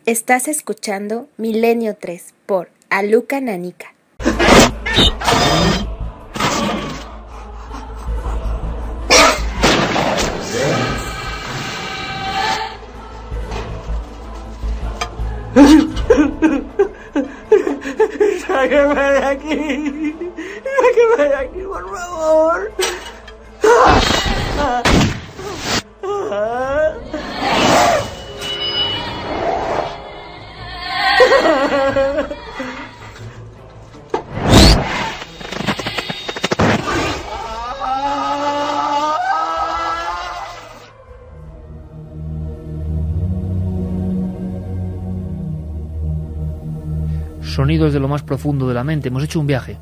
Estás escuchando Milenio 3 por Aluca Nanica. ¡Sáqueme de aquí! ¡Sáqueme de aquí, por favor! Sonidos de lo más profundo de la mente. Hemos hecho un viaje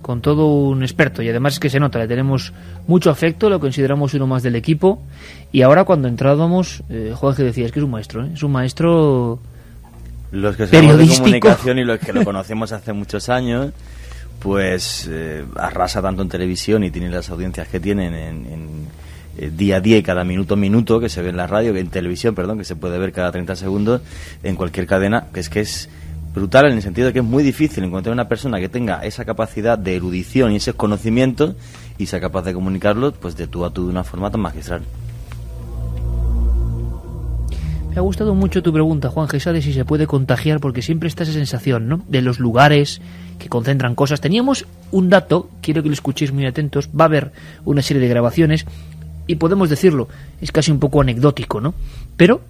con todo un experto y además es que se nota, le tenemos mucho afecto, lo consideramos uno más del equipo y ahora cuando entrábamos, Jorge decía, es que es un maestro, es un maestro los que sabemos de comunicación y los que lo conocemos hace muchos años, pues arrasa tanto en televisión y tiene las audiencias que tienen en día a día y cada minuto que se ve en la radio, en televisión, perdón, que se puede ver cada 30 segundos en cualquier cadena, que es brutal en el sentido de que es muy difícil encontrar una persona que tenga esa capacidad de erudición y esos conocimientos y sea capaz de comunicarlos pues de tú a tú de una forma tan magistral. Me ha gustado mucho tu pregunta, Juan, esa de si se puede contagiar, porque siempre está esa sensación, ¿no?, de los lugares que concentran cosas. Teníamos un dato, quiero que lo escuchéis muy atentos, va a haber una serie de grabaciones y podemos decirlo, es casi un poco anecdótico, ¿no? Pero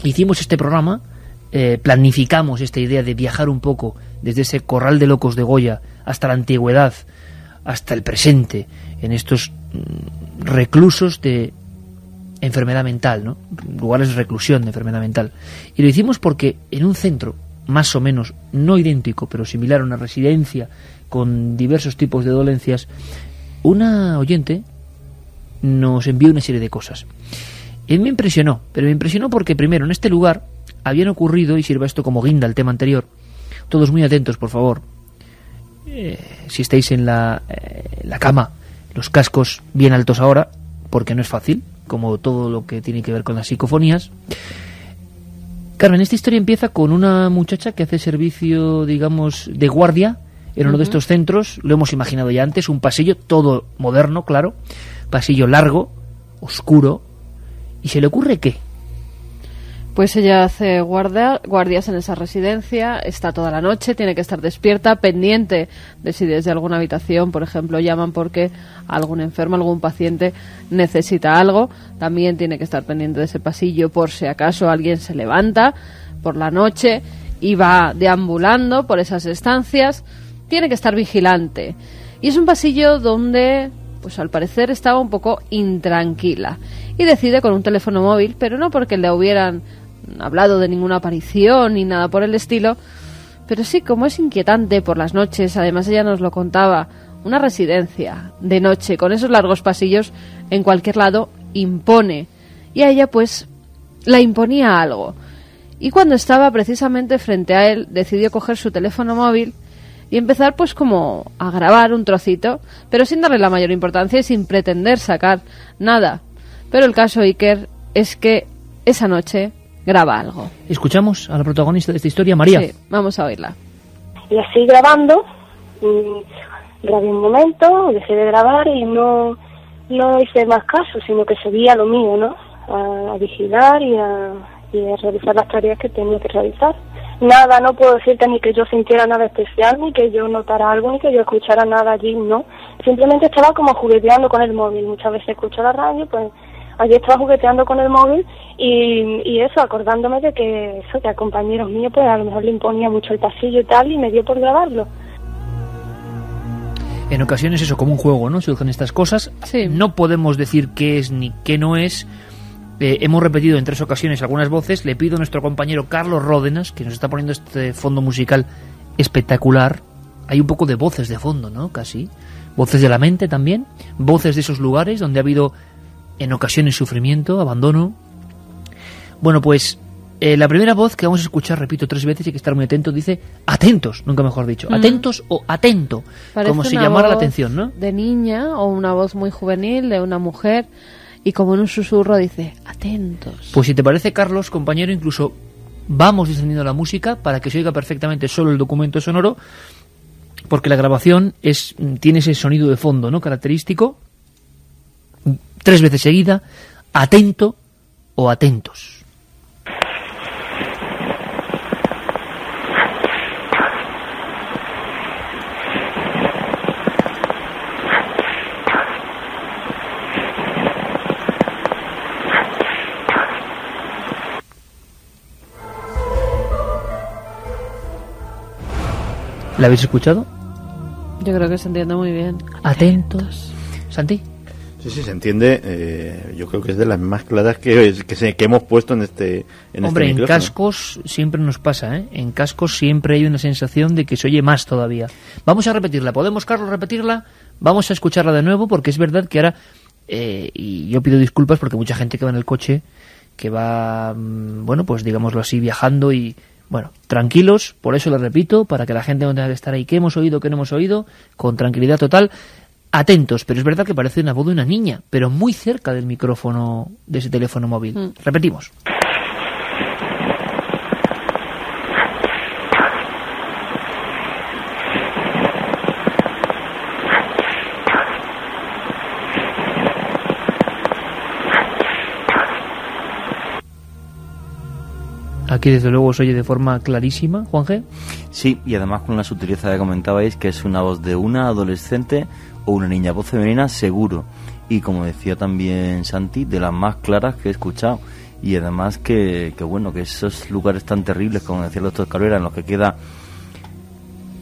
hicimos este programa, planificamos esta idea de viajar un poco desde ese corral de locos de Goya hasta la antigüedad, hasta el presente, en estos reclusos de enfermedad mental, ¿no?, lugares de reclusión de enfermedad mental. Y lo hicimos porque en un centro más o menos, no idéntico, pero similar a una residencia con diversos tipos de dolencias, una oyente nos envió una serie de cosas. Él me impresionó, pero me impresionó porque primero en este lugar habían ocurrido, y sirva esto como guinda al tema anterior, todos muy atentos por favor, si estáis en la cama, los cascos bien altos ahora, porque no es fácil, como todo lo que tiene que ver con las psicofonías. Carmen, esta historia empieza con una muchacha que hace servicio, digamos, de guardia en uno de estos centros, lo hemos imaginado ya antes, un pasillo todo moderno, claro, pasillo largo, oscuro, y se le ocurre ¿qué? Pues ella hace guardias en esa residencia, está toda la noche, tiene que estar despierta, pendiente de si desde alguna habitación, por ejemplo, llaman porque algún enfermo, algún paciente necesita algo. También tiene que estar pendiente de ese pasillo por si acaso alguien se levanta por la noche y va deambulando por esas estancias. Tiene que estar vigilante. Y es un pasillo donde, pues al parecer, estaba un poco intranquila. Y decide con un teléfono móvil, pero no porque le hubieran hablado de ninguna aparición ni nada por el estilo, pero sí, como es inquietante por las noches, además ella nos lo contaba, una residencia de noche con esos largos pasillos en cualquier lado impone, y a ella pues la imponía algo. Y cuando estaba precisamente frente a él, decidió coger su teléfono móvil y empezar pues como a grabar un trocito, pero sin darle la mayor importancia y sin pretender sacar nada. Pero el caso, Iker, es que esa noche graba algo. ¿Escuchamos a la protagonista de esta historia, María? Sí, vamos a oírla. Y así grabando, grabé un momento, dejé de grabar y no hice más caso, sino que seguía lo mío, ¿no? A vigilar y a realizar las tareas que tenía que realizar. Nada, no puedo decirte ni que yo sintiera nada especial, ni que yo notara algo, ni que yo escuchara nada allí, no. Simplemente estaba como jugueteando con el móvil. Muchas veces escucho la radio, pues allí estaba jugueteando con el móvil y eso, acordándome de que a compañeros míos pues a lo mejor le imponía mucho el pasillo y tal, y me dio por grabarlo. En ocasiones eso, como un juego, ¿no? Surgen estas cosas. Sí. No podemos decir qué es ni qué no es. Hemos repetido en 3 ocasiones algunas voces. Le pido a nuestro compañero Carlos Ródenas, que nos está poniendo este fondo musical espectacular. Hay un poco de voces de fondo, ¿no? Casi. Voces de la mente también. Voces de esos lugares donde ha habido en ocasiones sufrimiento, abandono. Bueno, pues la primera voz que vamos a escuchar, repito 3 veces, hay que estar muy atentos, dice atentos, nunca mejor dicho, atentos o atento, parece como si llamara la atención, ¿no? De niña o una voz muy juvenil de una mujer, y como en un susurro dice atentos. Pues si te parece, Carlos, compañero, incluso vamos descendiendo la música para que se oiga perfectamente solo el documento sonoro, porque la grabación tiene ese sonido de fondo, ¿no?, característico. 3 veces seguida, atento o atentos. ¿La habéis escuchado? Yo creo que se entiende muy bien. Atentos. ¿Santi? Sí, se entiende. Yo creo que es de las más claras que hemos puesto en este Hombre, este en cascos siempre nos pasa, ¿eh? En cascos siempre hay una sensación de que se oye más todavía. Vamos a repetirla. ¿Podemos, Carlos, repetirla? Vamos a escucharla de nuevo, porque es verdad que ahora... y yo pido disculpas porque mucha gente que va en el coche, que va, bueno, pues digámoslo así, viajando y... Bueno, tranquilos, por eso lo repito, para que la gente no tenga que estar ahí, ¿qué hemos oído, qué no hemos oído? Con tranquilidad total, atentos, pero es verdad que parece una voz de una niña, pero muy cerca del micrófono de ese teléfono móvil. Repetimos. Aquí desde luego se oye de forma clarísima, Juan G. Sí, y además con la sutileza que comentabais, que es una voz de una adolescente o una niña, voz femenina seguro, y como decía también Santi, de las más claras que he escuchado. Y además que bueno, que esos lugares tan terribles, como decía el doctor Cabrera, en los que queda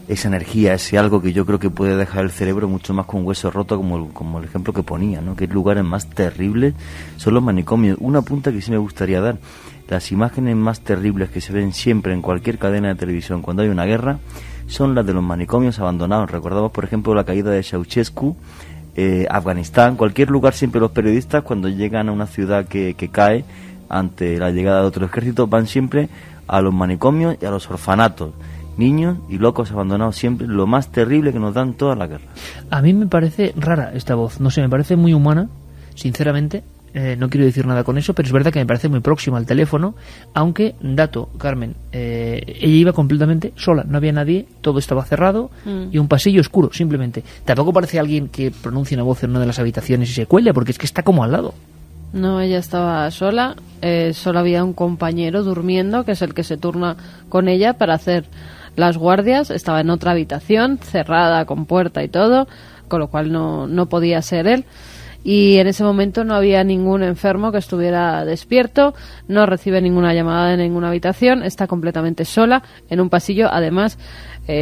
esa energía, ese algo que yo creo que puede dejar el cerebro mucho más con hueso roto, como el ejemplo que ponía, ¿no? Que lugares más terribles son los manicomios. Una punta que sí me gustaría dar: las imágenes más terribles que se ven siempre en cualquier cadena de televisión cuando hay una guerra son las de los manicomios abandonados. Recordamos, por ejemplo, la caída de Ceausescu, Afganistán, cualquier lugar. Siempre los periodistas, cuando llegan a una ciudad que cae ante la llegada de otro ejército, van siempre a los manicomios y a los orfanatos. Niños y locos abandonados, siempre lo más terrible que nos dan toda la guerra. A mí me parece rara esta voz, no sé, me parece muy humana, sinceramente. No quiero decir nada con eso, pero es verdad que me parece muy próxima al teléfono, aunque, dato, Carmen, ella iba completamente sola, no había nadie, todo estaba cerrado y un pasillo oscuro, simplemente. Tampoco parece alguien que pronuncie una voz en una de las habitaciones y se cuelga, porque es que está como al lado. No, ella estaba sola, solo había un compañero durmiendo, que es el que se turna con ella para hacer las guardias. Estaba en otra habitación, cerrada, con puerta y todo, con lo cual no podía ser él. Y en ese momento no había ningún enfermo que estuviera despierto, no recibe ninguna llamada de ninguna habitación, está completamente sola en un pasillo. Además,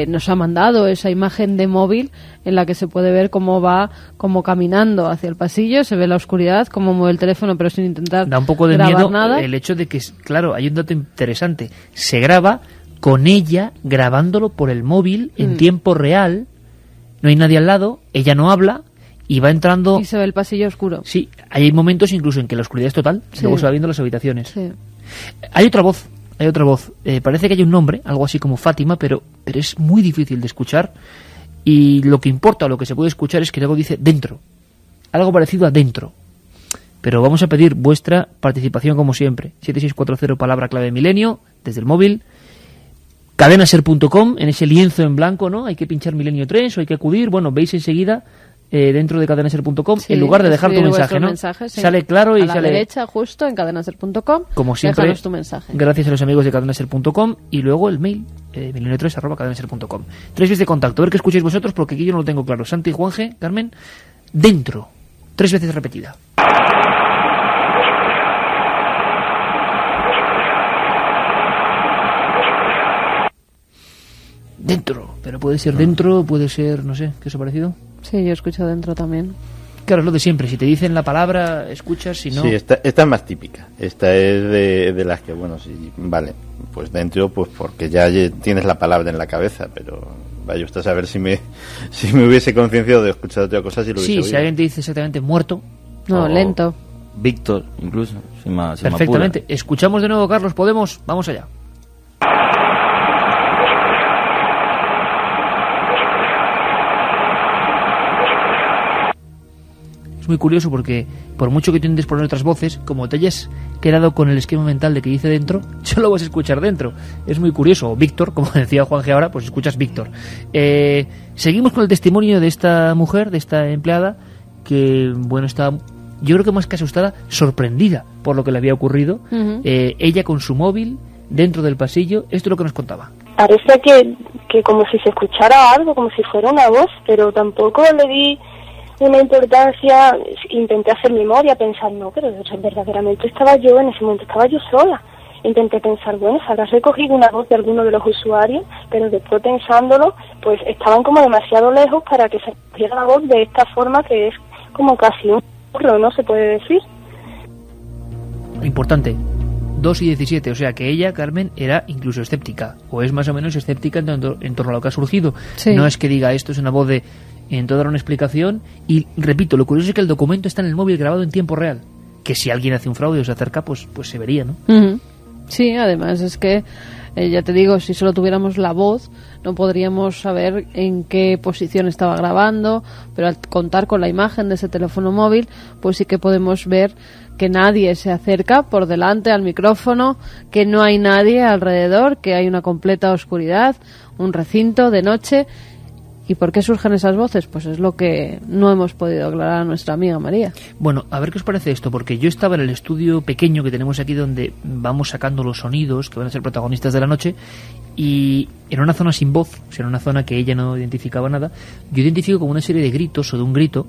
nos ha mandado esa imagen de móvil en la que se puede ver cómo va como caminando hacia el pasillo, se ve la oscuridad, cómo mueve el teléfono, pero sin intentar da un poco de grabar miedo nada. El hecho de que, claro, hay un dato interesante, se graba con ella grabándolo por el móvil en tiempo real, no hay nadie al lado, ella no habla y va entrando... Y se ve el pasillo oscuro. Sí, hay momentos incluso en que la oscuridad es total, Sí. luego se va viendo las habitaciones. Sí. Hay otra voz. Parece que hay un nombre, algo así como Fátima, pero es muy difícil de escuchar. Y lo que importa, lo que se puede escuchar es que luego dice dentro. Algo parecido a dentro. Pero vamos a pedir vuestra participación como siempre. 7640 palabra clave milenio, desde el móvil. Cadenaser.com, en ese lienzo en blanco, ¿no? Hay que pinchar Milenio 3 o hay que acudir. Bueno, veis enseguida dentro de cadenaser.com, Sí, en lugar de dejar tu escribir mensaje, vuestro ¿no? mensaje, sí. Sale claro y a la sale... derecha, justo, en cadenaser.com. Como siempre, déjanos tu mensaje. gracias a los amigos de cadenaser.com y luego el mail, milenio3@cadenaser.com. 3 veces de contacto, a ver qué escucháis vosotros, porque aquí yo no lo tengo claro. Santi, Juanje, Carmen, dentro, 3 veces repetida. Dentro, pero puede ser dentro, puede ser, no sé, ¿qué os ha parecido? Sí, yo escucho dentro también. Claro, es lo de siempre, si te dicen la palabra, escuchas, si no... Sí, esta es más típica. Esta es de las que, bueno, sí, vale, pues dentro, pues porque ya tienes la palabra en la cabeza, pero vaya usted a saber si me hubiese concienciado de escuchar otra cosa, si lo hubiese Sí, oído. si alguien te dice exactamente muerto, No, O- lento. Víctor, incluso, si me apura. perfectamente. Escuchamos de nuevo, Carlos, ¿podemos? Vamos allá. Es muy curioso porque por mucho que tú intentes poner otras voces, como te hayas quedado con el esquema mental de que dice dentro, solo vas a escuchar dentro. Es muy curioso. O Víctor, como decía Juan G. ahora, pues escuchas Víctor. Seguimos con el testimonio de esta mujer, de esta empleada, que, bueno, está, yo creo que más que asustada, sorprendida por lo que le había ocurrido. Ella con su móvil, dentro del pasillo, esto es lo que nos contaba. Parece que como si se escuchara algo, como si fuera una voz, pero tampoco le di una importancia. Intenté hacer memoria, pensar, no, pero verdaderamente estaba yo, en ese momento estaba yo sola. Intenté pensar, bueno, se habrá recogido una voz de alguno de los usuarios, pero después pensándolo, pues estaban como demasiado lejos para que se cogiera la voz de esta forma que es como casi un burro, ¿no? Se puede decir. Importante. 2 y 17, o sea que ella, Carmen, era incluso escéptica, o es más o menos escéptica en torno a lo que ha surgido. Sí. No es que diga esto es una voz de... Entonces dar una explicación, y repito, lo curioso es que el documento está en el móvil grabado en tiempo real, que si alguien hace un fraude o se acerca, pues se vería, ¿no? Sí, además es que, ya te digo, si solo tuviéramos la voz, no podríamos saber en qué posición estaba grabando, pero al contar con la imagen de ese teléfono móvil, pues sí que podemos ver que nadie se acerca por delante al micrófono, que no hay nadie alrededor, que hay una completa oscuridad, un recinto de noche. ¿Y por qué surgen esas voces? Pues es lo que no hemos podido aclarar a nuestra amiga María. Bueno, a ver qué os parece esto, porque yo estaba en el estudio pequeño que tenemos aquí donde vamos sacando los sonidos que van a ser protagonistas de la noche, y en una zona sin voz, o sea, en una zona que ella no identificaba nada, yo identifico como una serie de gritos o de un grito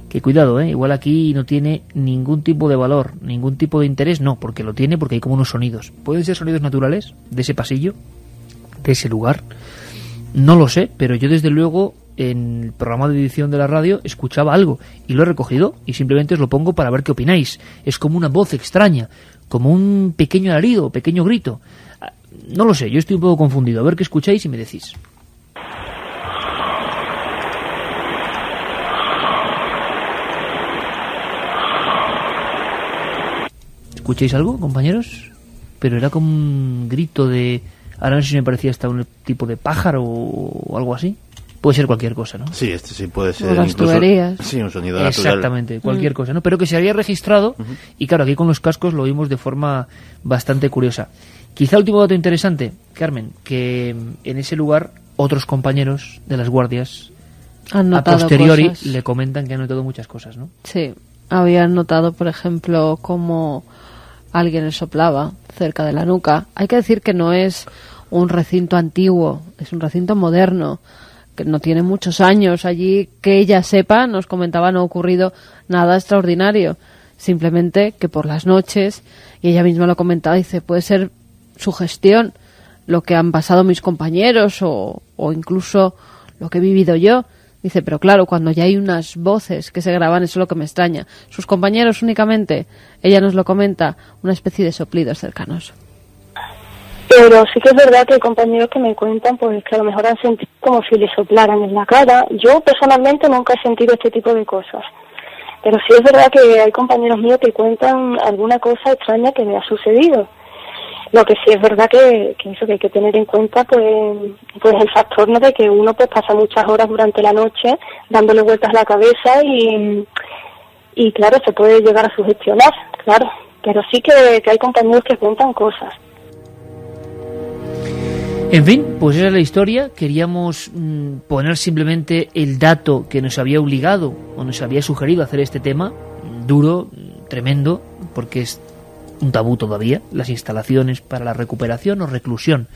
que, cuidado, igual aquí no tiene ningún tipo de valor, ningún tipo de interés, no, porque lo tiene, porque hay como unos sonidos. ¿Pueden ser sonidos naturales de ese pasillo, de ese lugar? No lo sé, pero yo desde luego en el programa de edición de la radio escuchaba algo y lo he recogido y simplemente os lo pongo para ver qué opináis. Es como una voz extraña, como un pequeño alarido, pequeño grito. No lo sé, yo estoy un poco confundido. A ver qué escucháis y me decís. ¿Escucháis algo, compañeros? Pero era como un grito de... Ahora no sé si me parecía hasta un tipo de pájaro o algo así. Puede ser cualquier cosa, ¿no? Sí, este sí puede ser. Las tuberías. Sí, un sonido natural. Exactamente, cualquier cosa, ¿no? Pero que se había registrado y claro, aquí con los cascos lo oímos de forma bastante curiosa. Quizá el último dato interesante, Carmen, que en ese lugar otros compañeros de las guardias Han a notado posteriori cosas. le comentan que han notado muchas cosas, ¿no? Sí, habían notado, por ejemplo, cómo alguien le soplaba cerca de la nuca. Hay que decir que no es un recinto antiguo, es un recinto moderno, que no tiene muchos años. Allí, que ella sepa, nos comentaba, no ha ocurrido nada extraordinario. Simplemente que por las noches, y ella misma lo comentaba, dice, puede ser sugestión lo que han pasado mis compañeros o incluso lo que he vivido yo. Dice, pero claro, cuando ya hay unas voces que se graban, eso es lo que me extraña. Sus compañeros únicamente, ella nos lo comenta, una especie de soplidos cercanos. Pero sí que es verdad que hay compañeros que me cuentan pues que a lo mejor han sentido como si le soplaran en la cara. Yo personalmente nunca he sentido este tipo de cosas. Pero sí es verdad que hay compañeros míos que cuentan alguna cosa extraña que le ha sucedido. Lo que sí es verdad que eso que hay que tener en cuenta pues el factor, ¿no?, de que uno pues pasa muchas horas durante la noche dándole vueltas a la cabeza y claro, se puede llegar a sugestionar, claro. Pero sí que hay compañeros que cuentan cosas. En fin, pues esa es la historia. Queríamos poner simplemente el dato que nos había obligado o nos había sugerido hacer este tema, duro, tremendo, porque es un tabú todavía, las instalaciones para la recuperación o reclusión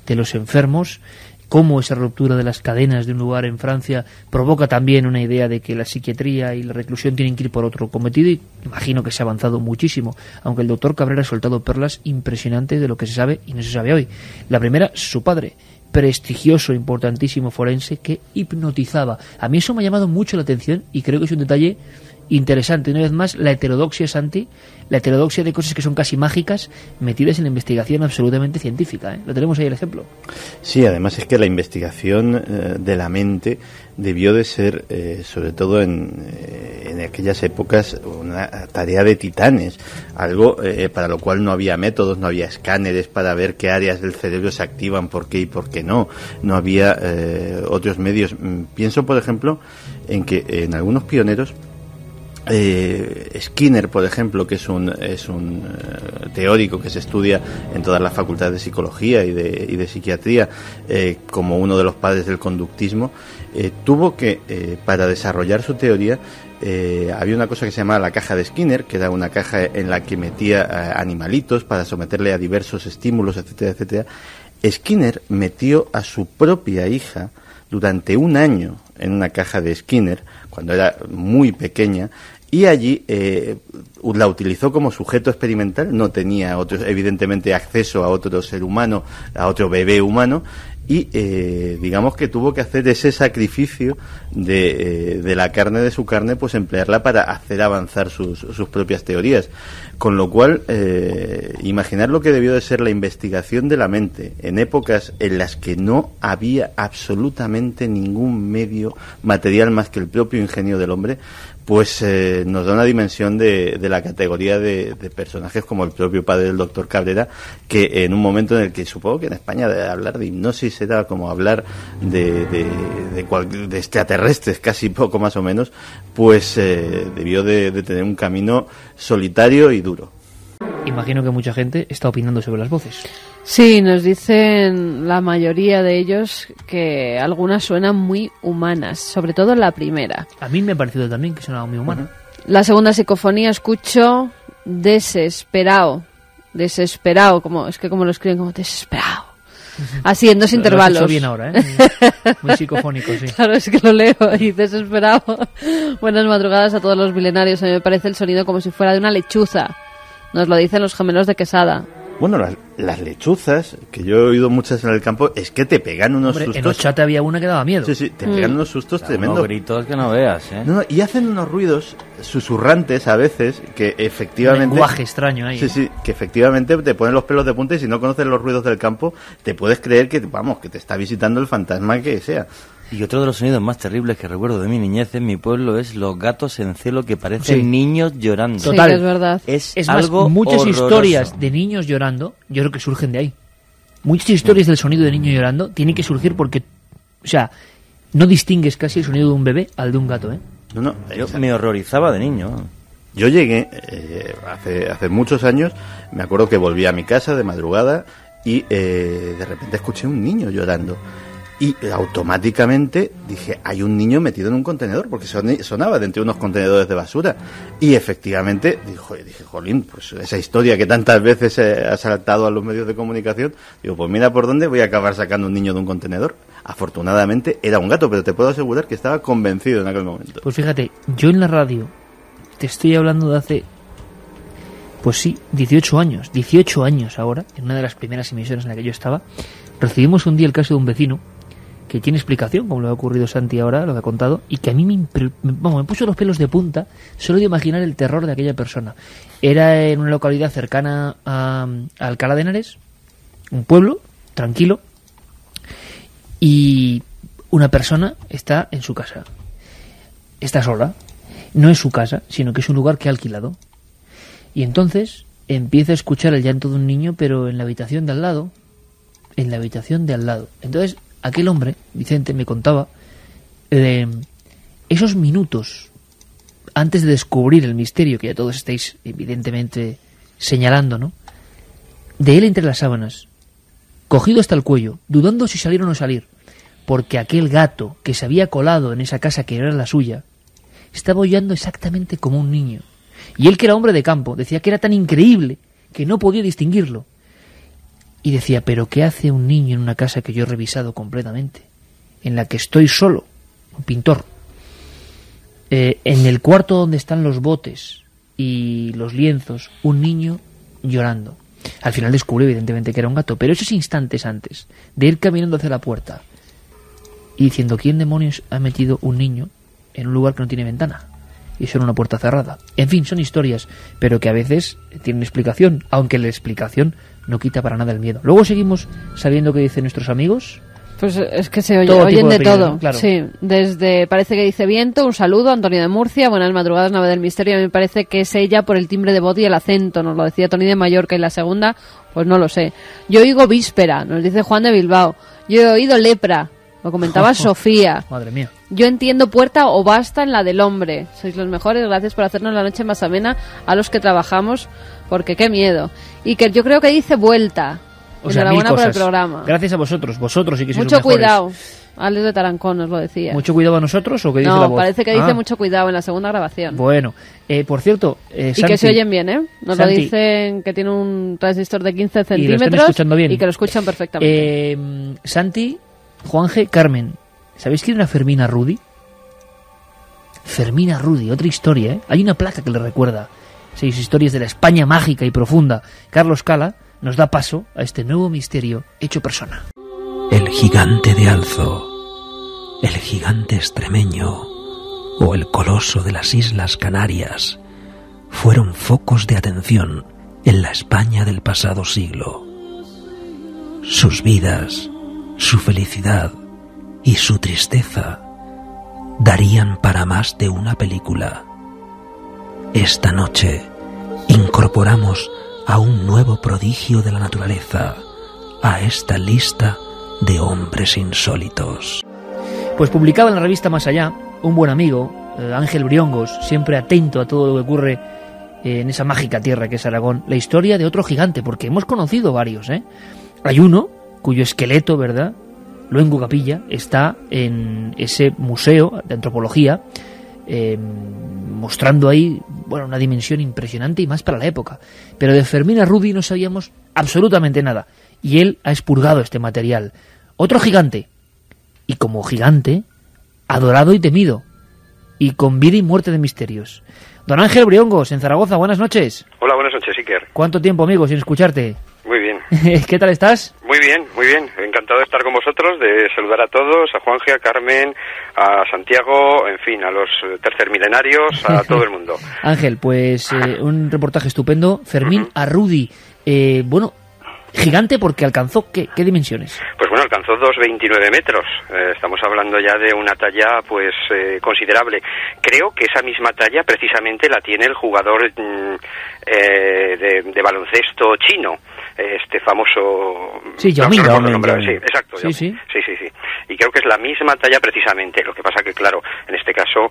de los enfermos, cómo esa ruptura de las cadenas de un lugar en Francia provoca también una idea de que la psiquiatría y la reclusión tienen que ir por otro cometido, y imagino que se ha avanzado muchísimo, aunque el doctor Cabrera ha soltado perlas impresionantes de lo que se sabe y no se sabe hoy. La primera, su padre, prestigioso, importantísimo forense que hipnotizaba. A mí eso me ha llamado mucho la atención y creo que es un detalle interesante. Una vez más, la heterodoxia, Santi, la heterodoxia de cosas que son casi mágicas metidas en la investigación absolutamente científica, ¿eh? Lo tenemos ahí el ejemplo. Sí, además es que la investigación de la mente debió de ser, sobre todo en aquellas épocas, una tarea de titanes, algo para lo cual no había métodos, no había escáneres para ver qué áreas del cerebro se activan, por qué y por qué no había otros medios. Pienso, por ejemplo, en que en algunos pioneros Skinner, por ejemplo, que es un teórico que se estudia en todas las facultades de psicología y de psiquiatría, como uno de los padres del conductismo, tuvo que, para desarrollar su teoría, había una cosa que se llamaba la caja de Skinner, que era una caja en la que metía animalitos para someterle a diversos estímulos, etcétera, etcétera. Skinner metió a su propia hija durante un año en una caja de Skinner, cuando era muy pequeña, y allí la utilizó como sujeto experimental. No tenía evidentemente acceso a otro ser humano, a otro bebé humano, y digamos que tuvo que hacer ese sacrificio de la carne de su carne, pues emplearla para hacer avanzar sus propias teorías. Con lo cual, imaginar lo que debió de ser la investigación de la mente en épocas en las que no había absolutamente ningún medio material más que el propio ingenio del hombre, pues nos da una dimensión de la categoría de personajes como el propio padre del doctor Cabrera, que en un momento en el que supongo que en España de hablar de hipnosis era como hablar de extraterrestres, casi poco más o menos, pues debió de tener un camino solitario y duro. Imagino que mucha gente está opinando sobre las voces. Sí, nos dicen la mayoría de ellos que algunas suenan muy humanas, sobre todo la primera. A mí me ha parecido también que sonaba muy humana. La segunda psicofonía escucho desesperado, como lo escriben, como desesperado. Así, en dos intervalos. Lo has hecho bien ahora, ¿eh? Muy psicofónico, sí. Claro, es que lo leo y desesperado. Buenas madrugadas a todos los milenarios. A mí me parece el sonido como si fuera de una lechuza. Nos lo dicen los gemelos de Quesada. Bueno, las lechuzas, que yo he oído muchas en el campo, es que te pegan unos sustos. En Ochate había una que daba miedo. Sí, te pegan unos sustos tremendos. Unos gritos que no veas, ¿eh? No, y hacen unos ruidos susurrantes a veces que efectivamente... Un lenguaje extraño ahí. Sí, que efectivamente te ponen los pelos de punta, y si no conoces los ruidos del campo, te puedes creer que te está visitando el fantasma que sea. Y otro de los sonidos más terribles que recuerdo de mi niñez en mi pueblo es los gatos en celo que parecen niños llorando. Total, sí, es verdad. Es algo más, muchas horroroso. Historias de niños llorando, yo creo que surgen de ahí. Muchas historias del sonido de niño llorando tienen que surgir porque, o sea, no distingues casi el sonido de un bebé al de un gato, ¿eh? No, yo me horrorizaba de niño. Yo llegué hace muchos años, me acuerdo que volví a mi casa de madrugada y de repente escuché un niño llorando. Y automáticamente dije, hay un niño metido en un contenedor, porque sonaba de entre unos contenedores de basura. Y efectivamente dije, jolín, pues esa historia que tantas veces ha saltado a los medios de comunicación, digo, pues mira por dónde voy a acabar sacando un niño de un contenedor. Afortunadamente era un gato, pero te puedo asegurar que estaba convencido en aquel momento. Pues fíjate, yo en la radio te estoy hablando de hace, pues sí, 18 años ahora, en una de las primeras emisiones en la que yo estaba, recibimos un día el caso de un vecino que tiene explicación, como lo ha ocurrido Santi ahora, lo que ha contado, y que a mí me puso los pelos de punta solo de imaginar el terror de aquella persona. Era en una localidad cercana a Alcalá de Henares, un pueblo tranquilo, y una persona está en su casa. Está sola. No es su casa, sino que es un lugar que ha alquilado. Y entonces empieza a escuchar el llanto de un niño, pero en la habitación de al lado. En la habitación de al lado. Entonces aquel hombre, Vicente, me contaba esos minutos antes de descubrir el misterio que ya todos estáis evidentemente señalando, ¿no? De él entre las sábanas, cogido hasta el cuello, dudando si salir o no salir, porque aquel gato que se había colado en esa casa que era la suya, estaba aullando exactamente como un niño. Y él, que era hombre de campo, decía que era tan increíble que no podía distinguirlo. Y decía, ¿pero qué hace un niño en una casa que yo he revisado completamente? En la que estoy solo, un pintor. En el cuarto donde están los botes y los lienzos, un niño llorando. Al final descubrió evidentemente que era un gato, pero esos instantes antes de ir caminando hacia la puerta y diciendo, ¿quién demonios ha metido un niño en un lugar que no tiene ventana? Y eso era una puerta cerrada. En fin, son historias, pero que a veces tienen explicación, aunque la explicación no quita para nada el miedo. Luego seguimos sabiendo qué dicen nuestros amigos. Pues es que se oyen de todo, ¿no? Claro. Sí, desde, parece que dice viento, un saludo, Antonio de Murcia, buenas madrugadas, nave del misterio, a mí me parece que es ella por el timbre de voz y el acento, nos lo decía Tony de Mallorca, y la segunda, pues no lo sé. Yo oigo víspera, nos dice Juan de Bilbao, yo he oído lepra, lo comentaba Sofía. Madre mía. Yo entiendo puerta o basta en la del hombre. Sois los mejores, gracias por hacernos la noche más amena a los que trabajamos, porque qué miedo. Y que yo creo que dice vuelta. O sea, enhorabuena por el cosas. programa. Gracias a vosotros sí que sois Mucho los mejores. cuidado. Alex de Tarancón nos lo decía. ¿Mucho cuidado a nosotros o qué dice la No, voz? parece que dice mucho cuidado en la segunda grabación. Bueno, por cierto, y Santi, que se oyen bien, ¿eh? Nos Santi, lo dicen que tiene un transistor de 15 y lo están centímetros escuchando bien. y que lo escuchan perfectamente. Santi, Juanje, Carmen, ¿sabéis quién era Fermina Rudi? Fermina Rudi, otra historia, ¿eh? Hay una placa que le recuerda. 6 historias de la España mágica y profunda. Carlos Cala nos da paso a este nuevo misterio hecho persona. El gigante de Alzo, el gigante extremeño o el coloso de las Islas Canarias fueron focos de atención en la España del pasado siglo. Sus vidas, su felicidad y su tristeza darían para más de una película. Esta noche incorporamos a un nuevo prodigio de la naturaleza a esta lista de hombres insólitos. Pues publicaba en la revista Más Allá un buen amigo, Ángel Briongos, siempre atento a todo lo que ocurre en esa mágica tierra que es Aragón, la historia de otro gigante, porque hemos conocido varios, ¿eh? Hay uno cuyo esqueleto, ¿verdad?, Luengo Capilla, está en ese museo de antropología, mostrando ahí, bueno, una dimensión impresionante y más para la época. Pero de Fermina Rudi no sabíamos absolutamente nada, y él ha expurgado este material. Otro gigante, y como gigante, adorado y temido, y con vida y muerte de misterios. Don Ángel Briongos, en Zaragoza, buenas noches. Hola, buenas noches, Iker. ¿Cuánto tiempo, amigo, sin escucharte? Muy bien. ¿Qué tal estás? Muy bien, muy bien. Encantado de estar con vosotros, de saludar a todos, a Juanje, a Carmen, a Santiago, en fin, a los tercermilenarios, a todo el mundo. Ángel, pues un reportaje estupendo. Fermín Arrudi, bueno, gigante porque alcanzó, ¿qué dimensiones? Pues bueno, alcanzó 2,29 metros. Estamos hablando ya de una talla, pues, considerable. Creo que esa misma talla precisamente la tiene el jugador de baloncesto chino. Este famoso... Sí, Yao Ming. Sí, exacto. Sí. Sí. Y creo que es la misma talla precisamente. Lo que pasa que, claro, en este caso,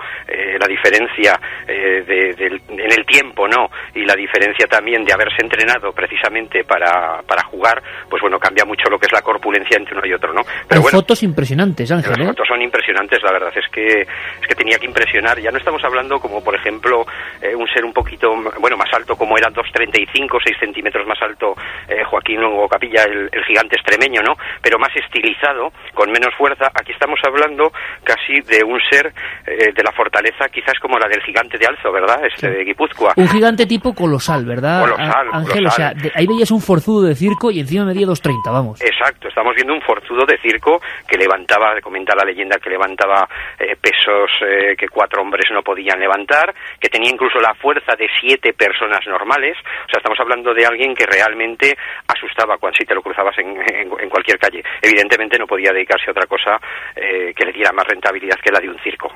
la diferencia en el tiempo, ¿no? Y la diferencia también de haberse entrenado precisamente para jugar, pues bueno, cambia mucho lo que es la corpulencia entre uno y otro, ¿no? Pero hay fotos impresionantes, Ángel, Las fotos son impresionantes, la verdad. Es que tenía que impresionar. Ya no estamos hablando como, por ejemplo, un ser un poquito, bueno, más alto, como era 2,35, 6 centímetros más alto Joaquín Luengo Capilla, el gigante extremeño, ¿no? Pero más estilizado, con menos fuerza. Aquí estamos hablando casi de un ser de la fortaleza, quizás como la del gigante de Alzo, ¿verdad? De Guipúzcoa. Un gigante tipo colosal, ¿verdad? Colosal, Ángel, colosal. O sea, ahí veías un forzudo de circo y encima medía 2,30, vamos. Exacto, estamos viendo un forzudo de circo que levantaba, comenta la leyenda, que levantaba pesos que 4 hombres no podían levantar, que tenía incluso la fuerza de 7 personas normales. O sea, estamos hablando de alguien que realmente asustaba cuando si te lo cruzabas en cualquier calle. Evidentemente no podía dedicarse a otra cosa que le diera más rentabilidad que la de un circo.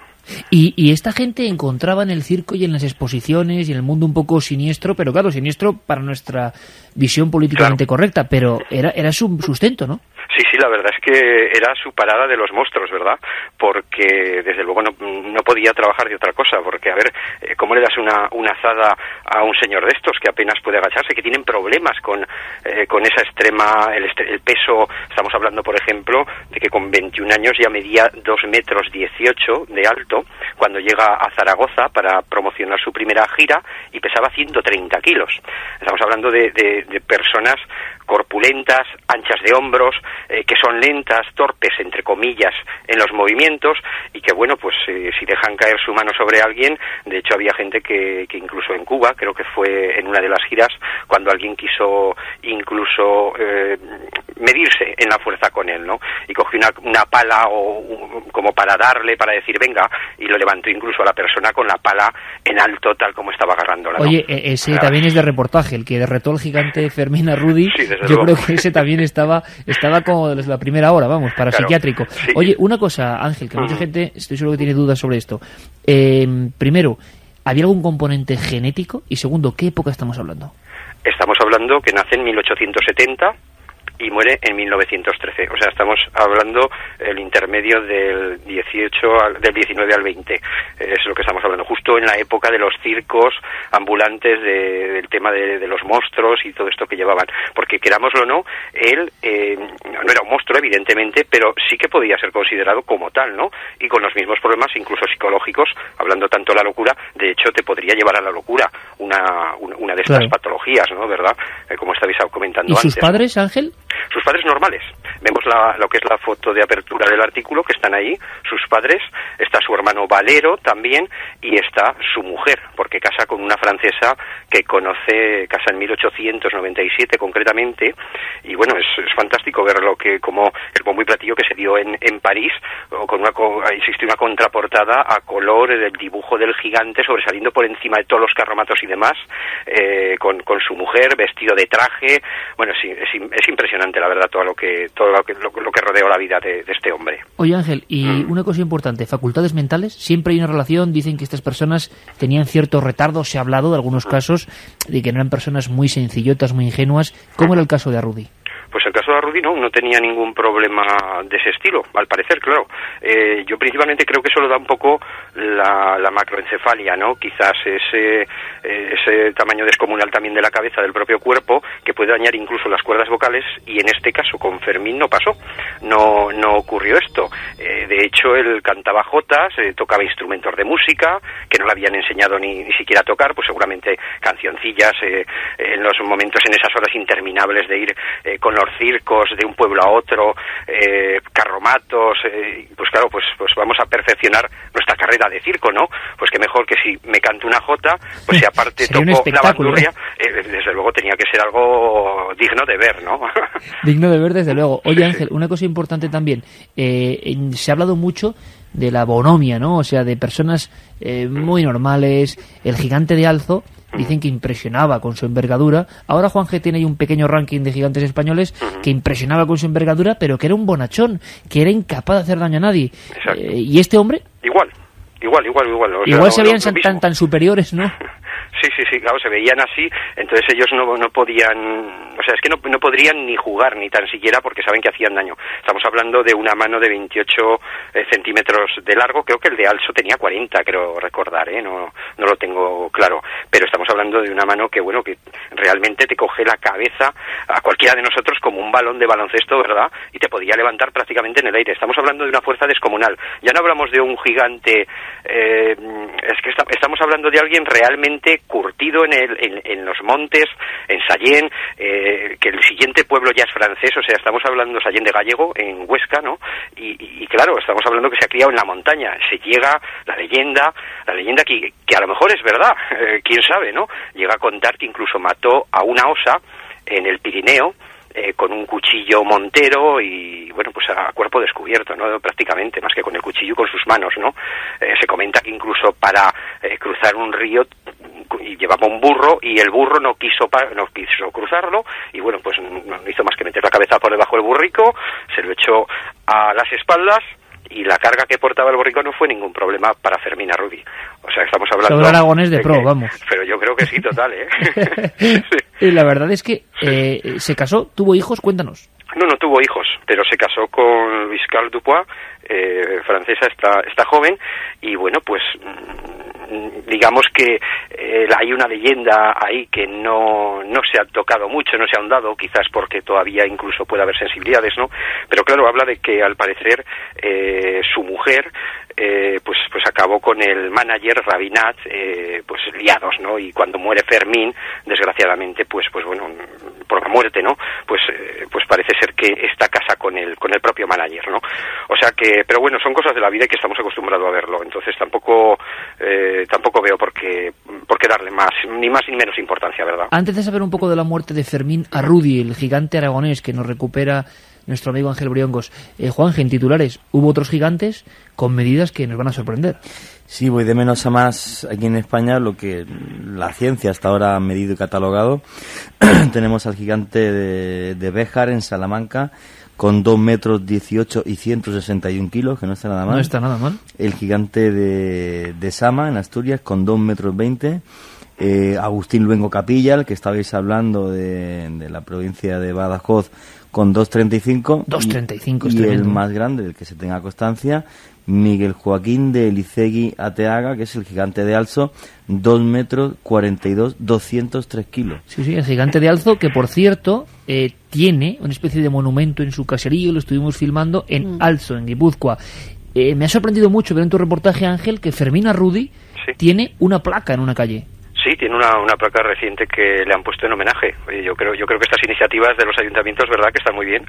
Y esta gente encontraba en el circo y en las exposiciones y en el mundo un poco siniestro, pero claro, siniestro para nuestra visión políticamente correcta, pero era su sustento, ¿no? Sí, la verdad es que era su parada de los monstruos, ¿verdad? Porque desde luego no podía trabajar de otra cosa, porque a ver, ¿cómo le das una azada a un señor de estos que apenas puede agacharse, que tienen problemas con esa extrema, el peso? Estamos hablando, por ejemplo, de que con 21 años ya medía 2,18 metros de alto cuando llega a Zaragoza para promocionar su primera gira y pesaba 130 kilos. Estamos hablando de personas corpulentas, anchas de hombros, que son lentas, torpes, entre comillas, en los movimientos y que, bueno, pues si dejan caer su mano sobre alguien, de hecho había gente que incluso en Cuba, creo que fue en una de las giras, cuando alguien quiso incluso medirse en la fuerza con él, ¿no? Y cogió una pala como para darle, para decir venga, y lo levantó incluso a la persona con la pala en alto, tal como estaba agarrándola, ¿no? Oye, ese también es de reportaje, el que derretó al gigante Fermín Arrudi. Sí, yo creo que ese también estaba como desde la primera hora, vamos, para psiquiátrico. Sí. Oye, una cosa, Ángel, que mucha gente, estoy seguro que tiene dudas sobre esto. Primero, ¿había algún componente genético? Y segundo, ¿qué época estamos hablando? Estamos hablando que nace en 1870, y muere en 1913. O sea, estamos hablando el intermedio del 19 al 20. Es lo que estamos hablando, justo en la época de los circos ambulantes, del tema de los monstruos y todo esto que llevaban. Porque querámoslo o no, él no era un monstruo, evidentemente, pero sí que podía ser considerado como tal, ¿no? Y con los mismos problemas, incluso psicológicos, hablando tanto de la locura, de hecho te podría llevar a la locura una de estas patologías, ¿no? ¿Verdad? Como estabais comentando antes. ¿Y sus padres, Ángel? Sus padres normales. Vemos lo que es la foto de apertura del artículo, que están ahí, sus padres, está su hermano Valero también, y está su mujer, porque casa con una francesa que casa en 1897 concretamente, y bueno, es fantástico ver como el bombo y platillo que se dio en París, existe una contraportada a color del dibujo del gigante sobresaliendo por encima de todos los carromatos y demás, con su mujer vestido de traje. Bueno, sí, es impresionante, la verdad, todo lo que rodeó la vida de este hombre. Oye, Ángel, y una cosa importante, facultades mentales, siempre hay una relación, dicen que estas personas tenían cierto retardo, se ha hablado de algunos casos de que no eran personas muy sencillotas, muy ingenuas. ¿Cómo era el caso de Arrudi? Pues el caso de Arrudi no tenía ningún problema de ese estilo, al parecer, claro. Yo principalmente creo que eso lo da un poco la macroencefalia, ¿no? Quizás ese tamaño descomunal también de la cabeza, del propio cuerpo, que puede dañar incluso las cuerdas vocales, y en este caso con Fermín no pasó, no ocurrió esto. De hecho, él cantaba jotas, tocaba instrumentos de música, que no le habían enseñado ni siquiera a tocar, pues seguramente cancioncillas en los momentos, en esas horas interminables de ir con los circos de un pueblo a otro, carromatos, pues claro, pues vamos a perfeccionar nuestra carrera de circo, ¿no? Pues que mejor que si me canto una jota, pues si aparte toco la bandurria, desde luego tenía que ser algo digno de ver, ¿no? Digno de ver, desde luego. Oye, Ángel, una cosa importante también, se ha hablado mucho de la bonomia, ¿no? O sea, de personas muy normales. El gigante de Alzo dicen que impresionaba con su envergadura. Ahora Juan G tiene ahí un pequeño ranking de gigantes españoles que impresionaba con su envergadura, pero que era un bonachón, que era incapaz de hacer daño a nadie. ¿Y este hombre? Igual. O sea, se veían tan superiores, ¿no? Sí, claro, se veían así, entonces ellos no podían, o sea, es que no podrían ni jugar, ni tan siquiera, porque saben que hacían daño. Estamos hablando de una mano de 28 centímetros de largo, creo que el de Alzo tenía 40, creo recordar, no lo tengo claro, pero estamos hablando de una mano que realmente te coge la cabeza a cualquiera de nosotros como un balón de baloncesto, ¿verdad? Y te podía levantar prácticamente en el aire. Estamos hablando de una fuerza descomunal. Ya no hablamos de un gigante, es que estamos hablando de alguien realmente curtido en los montes, en Sallén, que el siguiente pueblo ya es francés, o sea, estamos hablando de Sallén de Gallego, en Huesca, ¿no? Y claro, estamos hablando que se ha criado en la montaña. Se llega la leyenda que a lo mejor es verdad, quién sabe, ¿no? Llega a contar que incluso mató a una osa en el Pirineo, con un cuchillo montero y, bueno, pues a cuerpo descubierto, ¿no? Prácticamente, más que con el cuchillo, con sus manos, ¿no? Se comenta que incluso para cruzar un río y llevaba un burro y el burro no quiso cruzarlo y, bueno, pues no hizo más que meter la cabeza por debajo del burrico, se lo echó a las espaldas y la carga que portaba el borrico no fue ningún problema para Fermín Arrudi. O sea, estamos hablando... Sobre Aragonés de pro, vamos. Pero yo creo que sí, total, Sí. Y la verdad es que se casó, tuvo hijos, cuéntanos. No tuvo hijos, pero se casó con Louise Carl Dupois, francesa, esta joven, y bueno, pues digamos que hay una leyenda ahí que no se ha tocado mucho, no se ha ahondado, quizás porque todavía incluso puede haber sensibilidades, ¿no? Pero claro, habla de que al parecer su mujer pues acabó con el manager Rabinat, pues liados, ¿no? Y cuando muere Fermín, desgraciadamente, pues bueno, por la muerte, ¿no? Pues parece ser que está casa con el propio manager, ¿no? O sea que, pero bueno, son cosas de la vida y que estamos acostumbrados a verlo, entonces tampoco veo por qué darle ni más ni menos importancia, ¿verdad? Antes de saber un poco de la muerte de Fermín Arrudi, el gigante aragonés que nos recupera nuestro amigo Ángel Briongos, Juan, en titulares, hubo otros gigantes con medidas que nos van a sorprender. Sí, voy de menos a más aquí en España, lo que la ciencia hasta ahora ha medido y catalogado. Tenemos al gigante de Béjar en Salamanca, con 2 metros 18 y 161 kilos, que no está nada mal. No está nada mal. El gigante de Sama en Asturias, con 2 metros 20. Agustín Luengo Capilla, el que estabais hablando de la provincia de Badajoz, con 2,35. 2,35 es y tremendo. El más grande, el que se tenga constancia, Miguel Joaquín de Elisegui Ateaga, que es el gigante de Alzo, 2 metros 42, 203 kilos. Sí, el gigante de Alzo, que por cierto tiene una especie de monumento en su caserío, lo estuvimos filmando en Alzo, en Guipúzcoa. Me ha sorprendido mucho ver en tu reportaje, Ángel, que Fermín Arrudi tiene una placa en una calle. Sí, tiene una placa reciente que le han puesto en homenaje. Oye, yo creo que estas iniciativas de los ayuntamientos, verdad, que están muy bien,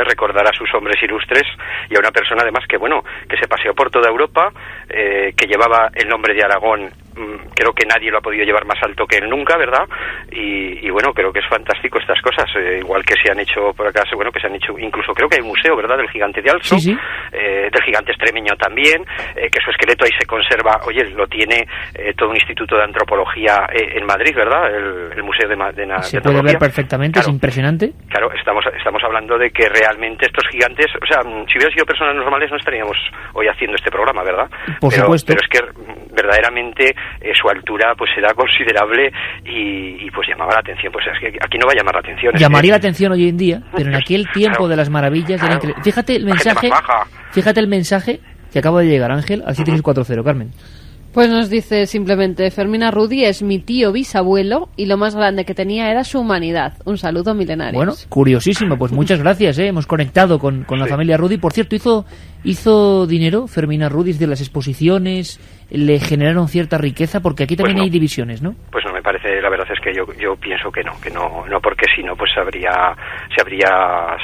recordar a sus hombres ilustres y a una persona además que se paseó por toda Europa, que llevaba el nombre de Aragón. Creo que nadie lo ha podido llevar más alto que él nunca, ¿verdad? Y bueno, creo que es fantástico estas cosas, igual que se han hecho por acá, bueno, que se han hecho, incluso creo que hay un museo, ¿verdad?, del gigante de Alzo, del gigante extremeño también, que su esqueleto ahí se conserva, oye, lo tiene todo un instituto de antropología en Madrid, ¿verdad?, el museo de antropología. Se puede ver perfectamente, claro, es impresionante. Claro, estamos hablando de que realmente estos gigantes, o sea, si hubieran sido personas normales no estaríamos hoy haciendo este programa, ¿verdad? Por supuesto. Pero es que verdaderamente su altura pues era considerable y pues llamaba la atención. Pues es que aquí no va a llamar la atención. Llamaría la atención hoy en día, pero en aquel tiempo de las maravillas era increíble. Fíjate el mensaje que acaba de llegar, Ángel, al 7640, Carmen. Pues nos dice simplemente: Fermín Arrudi es mi tío bisabuelo y lo más grande que tenía era su humanidad. Un saludo, milenarios. Bueno, curiosísimo, pues muchas gracias, hemos conectado con la familia Arrudi. Por cierto, hizo dinero Fermín Arrudi de las exposiciones, le generaron cierta riqueza, porque aquí también hay divisiones, ¿no? Pues no me parece, la verdad es que yo pienso que no, porque si no, pues se habría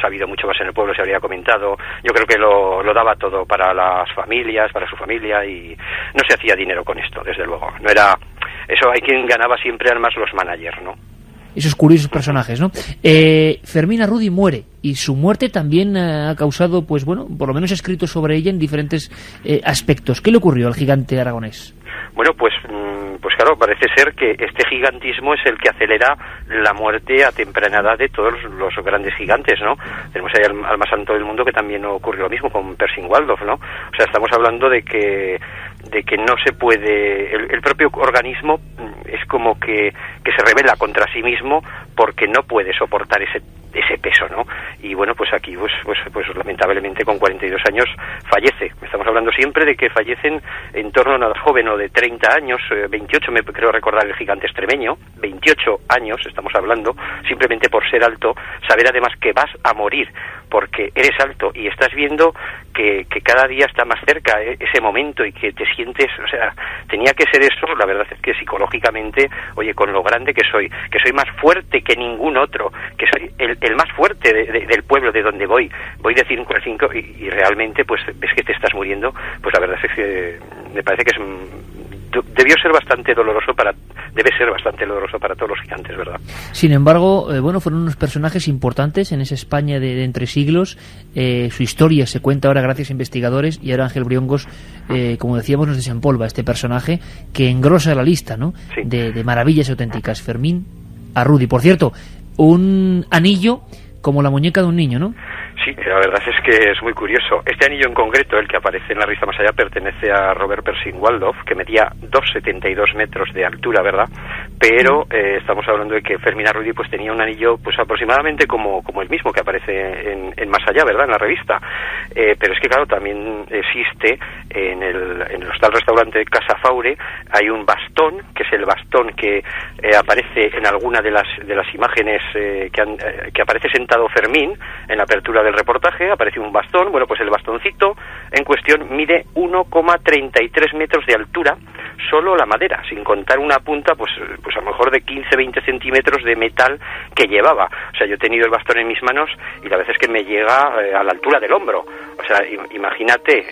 sabido mucho más en el pueblo, se habría comentado. Yo creo que lo daba todo para las familias, para su familia, y no se hacía dinero con esto, desde luego. No era eso, hay quien ganaba siempre, además los managers, ¿no? Esos curiosos personajes, ¿no? Fermín Arrudi muere, y su muerte también ha causado, pues bueno, por lo menos ha escrito sobre ella en diferentes aspectos. ¿Qué le ocurrió al gigante aragonés? Bueno, pues claro, parece ser que este gigantismo es el que acelera la muerte a temprana edad de todos los grandes gigantes, ¿no? Tenemos ahí al más santo del mundo, que también ocurrió lo mismo con Pershing Waldorf, ¿no? O sea, estamos hablando de que no se puede, el propio organismo es como que se rebela contra sí mismo porque no puede soportar ese peso, ¿no? Y bueno, pues aquí pues lamentablemente con 42 años fallece. Estamos hablando siempre de que fallecen en torno a una edad joven, o de 30 años, 28 me creo recordar el gigante extremeño, 28 años estamos hablando, simplemente por ser alto, saber además que vas a morir porque eres alto y estás viendo que cada día está más cerca ese momento, y que te sientes, o sea, tenía que ser eso. La verdad es que psicológicamente, oye, con lo grande que soy más fuerte que ningún otro, que soy el más fuerte del pueblo de donde voy de 5 a 5, y realmente pues ves que te estás muriendo. Pues la verdad es que me parece que debe ser bastante doloroso para todos los gigantes, ¿verdad? Sin embargo, fueron unos personajes importantes en esa España de entre siglos. Su historia se cuenta ahora gracias a investigadores, y ahora Ángel Briongos, como decíamos, nos desempolva este personaje que engrosa la lista, ¿no? Sí. De maravillas auténticas. Fermín Arrudi. Por cierto, un anillo como la muñeca de un niño, ¿no? Sí, la verdad es que es muy curioso. Este anillo en concreto, el que aparece en la revista Más Allá, pertenece a Robert Pershing Waldorf, que medía 2,72 metros de altura, ¿verdad? Pero estamos hablando de que Fermín Arrudi pues tenía un anillo pues aproximadamente como el mismo que aparece en Más Allá, ¿verdad?, en la revista. Pero es que claro, también existe en el hostal restaurante Casa Faure, hay un bastón, que es el bastón que aparece en alguna de las imágenes que aparece sentado Fermín en la apertura del reportaje. Aparece un bastón. Bueno, pues el bastoncito en cuestión mide 1,33 metros de altura, solo la madera, sin contar una punta, pues a lo mejor de 15-20 centímetros de metal que llevaba. O sea, yo he tenido el bastón en mis manos y la verdad es que me llega a la altura del hombro. O sea, imagínate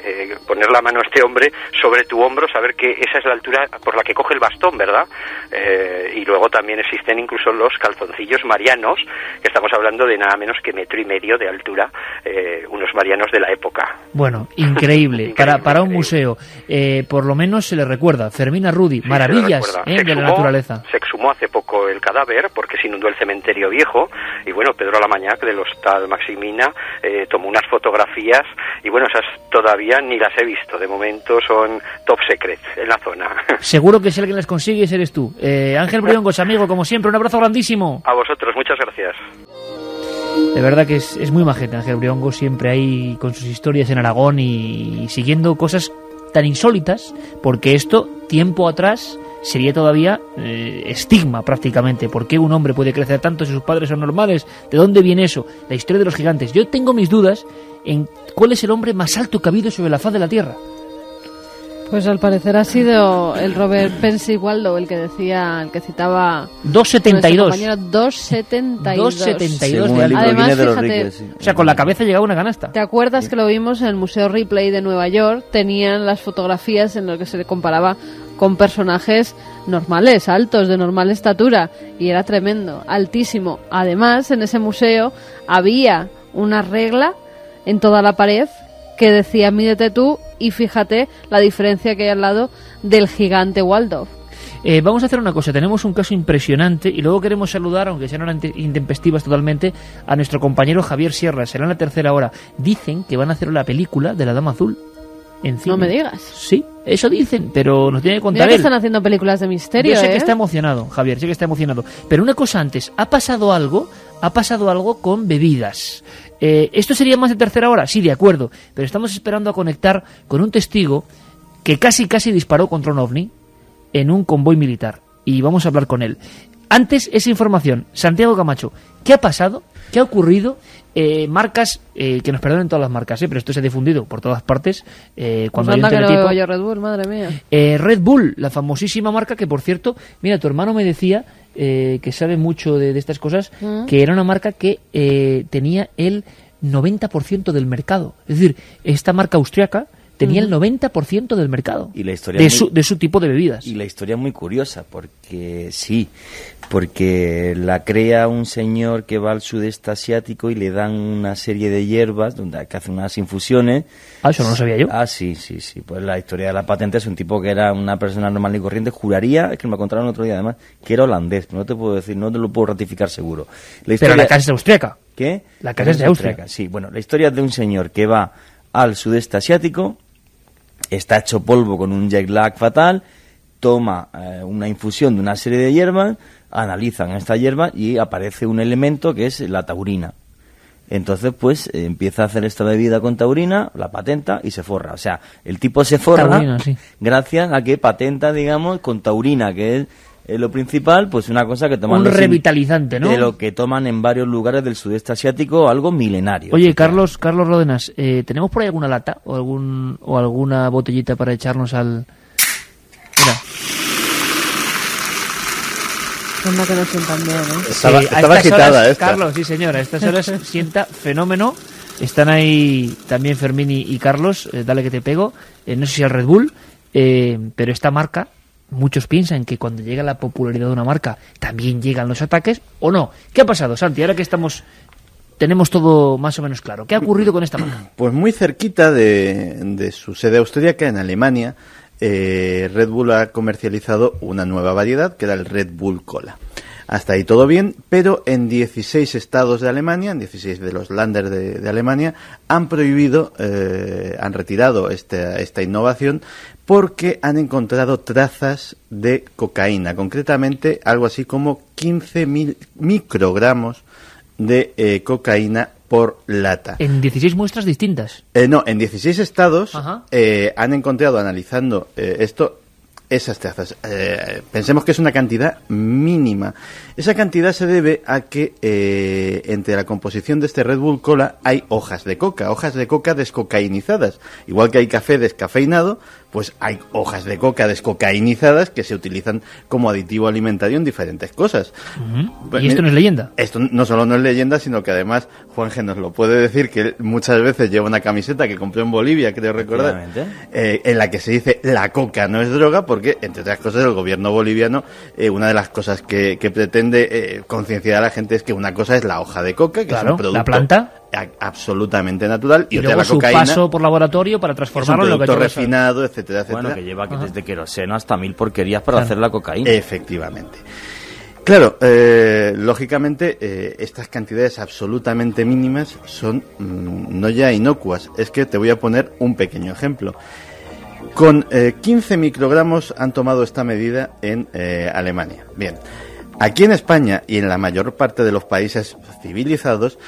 poner la mano a este hombre sobre tu hombro, saber que esa es la altura por la que coge el bastón, ¿verdad? Y luego también existen incluso los calzoncillos marianos, que estamos hablando de nada menos que 1,5 metros de altura, unos marianos de la época. Bueno, increíble. Para un museo, por lo menos se le recuerda. Fermín Arrudi, sí, maravillas de la naturaleza. Se exhumó hace poco el cadáver porque se inundó el cementerio viejo, y bueno, Pedro Alamañac del Hostal Maximina tomó unas fotografías y bueno, esas todavía ni las he visto, de momento son top secret en la zona. Seguro que si alguien las consigue eres tú. Ángel Briongos, amigo, como siempre, un abrazo grandísimo. A vosotros, muchas gracias. De verdad que es muy majete Ángel Briongos, siempre ahí con sus historias en Aragón y siguiendo cosas tan insólitas, porque esto, tiempo atrás, sería todavía estigma prácticamente. ¿Por qué un hombre puede crecer tanto si sus padres son normales? ¿De dónde viene eso? La historia de los gigantes. Yo tengo mis dudas en cuál es el hombre más alto que ha habido sobre la faz de la Tierra. Pues al parecer ha sido el Robert Percy Waldo el que decía, el que citaba 2,72. 2,72 de alto. Además, de los fíjate, Riques, sí. O sea, con la cabeza llegaba una canasta. ¿te acuerdas que lo vimos en el Museo Ripley de Nueva York? Tenían las fotografías en las que se le comparaba con personajes normales, altos, de normal estatura, y era tremendo, altísimo. Además, en ese museo había una regla en toda la pared que decía mídete tú y fíjate la diferencia que hay al lado del gigante Waldorf. Vamos a hacer una cosa, tenemos un caso impresionante y luego queremos saludar, aunque sean intempestivas totalmente, a nuestro compañero Javier Sierra. Será en la tercera hora. Dicen que van a hacer la película de la Dama Azul en cine. No me digas. Sí, eso dicen, pero nos tiene que contar Mira que él. están haciendo películas de misterio. Yo sé que está emocionado, Javier, sé que está emocionado. Pero una cosa antes, ha pasado algo con bebidas. ¿Esto sería más de tercera hora? Sí, de acuerdo. Pero estamos esperando a conectar con un testigo que casi disparó contra un ovni en un convoy militar. Y vamos a hablar con él. Antes, esa información. Santiago Camacho, ¿qué ha pasado? ¿Qué ha ocurrido? Marcas, que nos perdonen todas las marcas, pero esto se ha difundido por todas partes. Cuando hay un teletipo, que yo Red Bull, madre mía. Red Bull, la famosísima marca que, por cierto, mira, tu hermano me decía que sabe mucho de estas cosas, que era una marca que tenía el 90% del mercado. Es decir, esta marca austriaca tenía el 90% del mercado y la historia de su tipo de bebidas. Y la historia es muy curiosa, porque porque la crea un señor que va al sudeste asiático y le dan una serie de hierbas que hacen unas infusiones. Ah, eso no lo sabía yo. Ah, sí. Pues la historia de la patente es un tipo que era una persona normal y corriente. Juraría, es que me contaron otro día además, que era holandés. No te puedo decir, no te lo puedo ratificar seguro. Pero la casa es austriaca. ¿Qué? La casa es de Austria. Sí, bueno, la historia es de un señor que va al sudeste asiático, está hecho polvo con un jet lag fatal, toma una infusión de una serie de hierbas, analizan esta hierba y aparece un elemento que es la taurina. Entonces, pues, empieza a hacer esta bebida con taurina, la patenta y se forra. O sea, el tipo se forra taurina, sí, gracias a que patenta, digamos, con taurina, que es lo principal, pues una cosa que toman... Un revitalizante, ¿no? De lo que toman en varios lugares del sudeste asiático, algo milenario. Oye, Carlos Ródenas, ¿tenemos por ahí alguna lata o alguna botellita para echarnos al... Mira. Anda que no sientan bien, ¿eh? Estaba a agitada horas, esta. Carlos, sí señora, a estas horas sienta fenómeno. Están ahí también Fermín y Carlos, dale que te pego. No sé si al Red Bull, pero esta marca, muchos piensan que cuando llega la popularidad de una marca también llegan los ataques, ¿o no? ¿Qué ha pasado, Santi? Ahora que tenemos todo más o menos claro. ¿Qué ha ocurrido con esta marca? Pues muy cerquita de su sede austríaca, en Alemania, Red Bull ha comercializado una nueva variedad, que era el Red Bull Cola. Hasta ahí todo bien, pero en 16 estados de Alemania, en 16 de los Länder de Alemania, han prohibido, han retirado esta innovación porque han encontrado trazas de cocaína, concretamente algo así como 15.000 microgramos de cocaína por lata. En 16 muestras distintas. No, en 16 estados Ajá. Han encontrado, analizando esas trazas. Pensemos que es una cantidad mínima. Esa cantidad se debe a que entre la composición de este Red Bull Cola hay hojas de coca descocainizadas. Igual que hay café descafeinado, pues hay hojas de coca descocainizadas que se utilizan como aditivo alimentario en diferentes cosas. ¿Y esto no es leyenda? Esto no solo no es leyenda, sino que además Juanje nos lo puede decir, que él muchas veces lleva una camiseta que compró en Bolivia, creo recordar, en la que se dice la coca no es droga, porque, entre otras cosas, el gobierno boliviano, una de las cosas que pretende concienciar a la gente es que una cosa es la hoja de coca, que claro, es un producto la planta absolutamente natural, y otra luego la cocaína, su paso por laboratorio para transformarlo es un en lo que producto refinado, etcétera, etcétera. Bueno, que lleva desde queroseno hasta 1000 porquerías para hacer la cocaína. Efectivamente. Claro, lógicamente estas cantidades absolutamente mínimas son no ya inocuas. Es que te voy a poner un pequeño ejemplo. Con 15 microgramos han tomado esta medida en Alemania. Bien, aquí en España y en la mayor parte de los países civilizados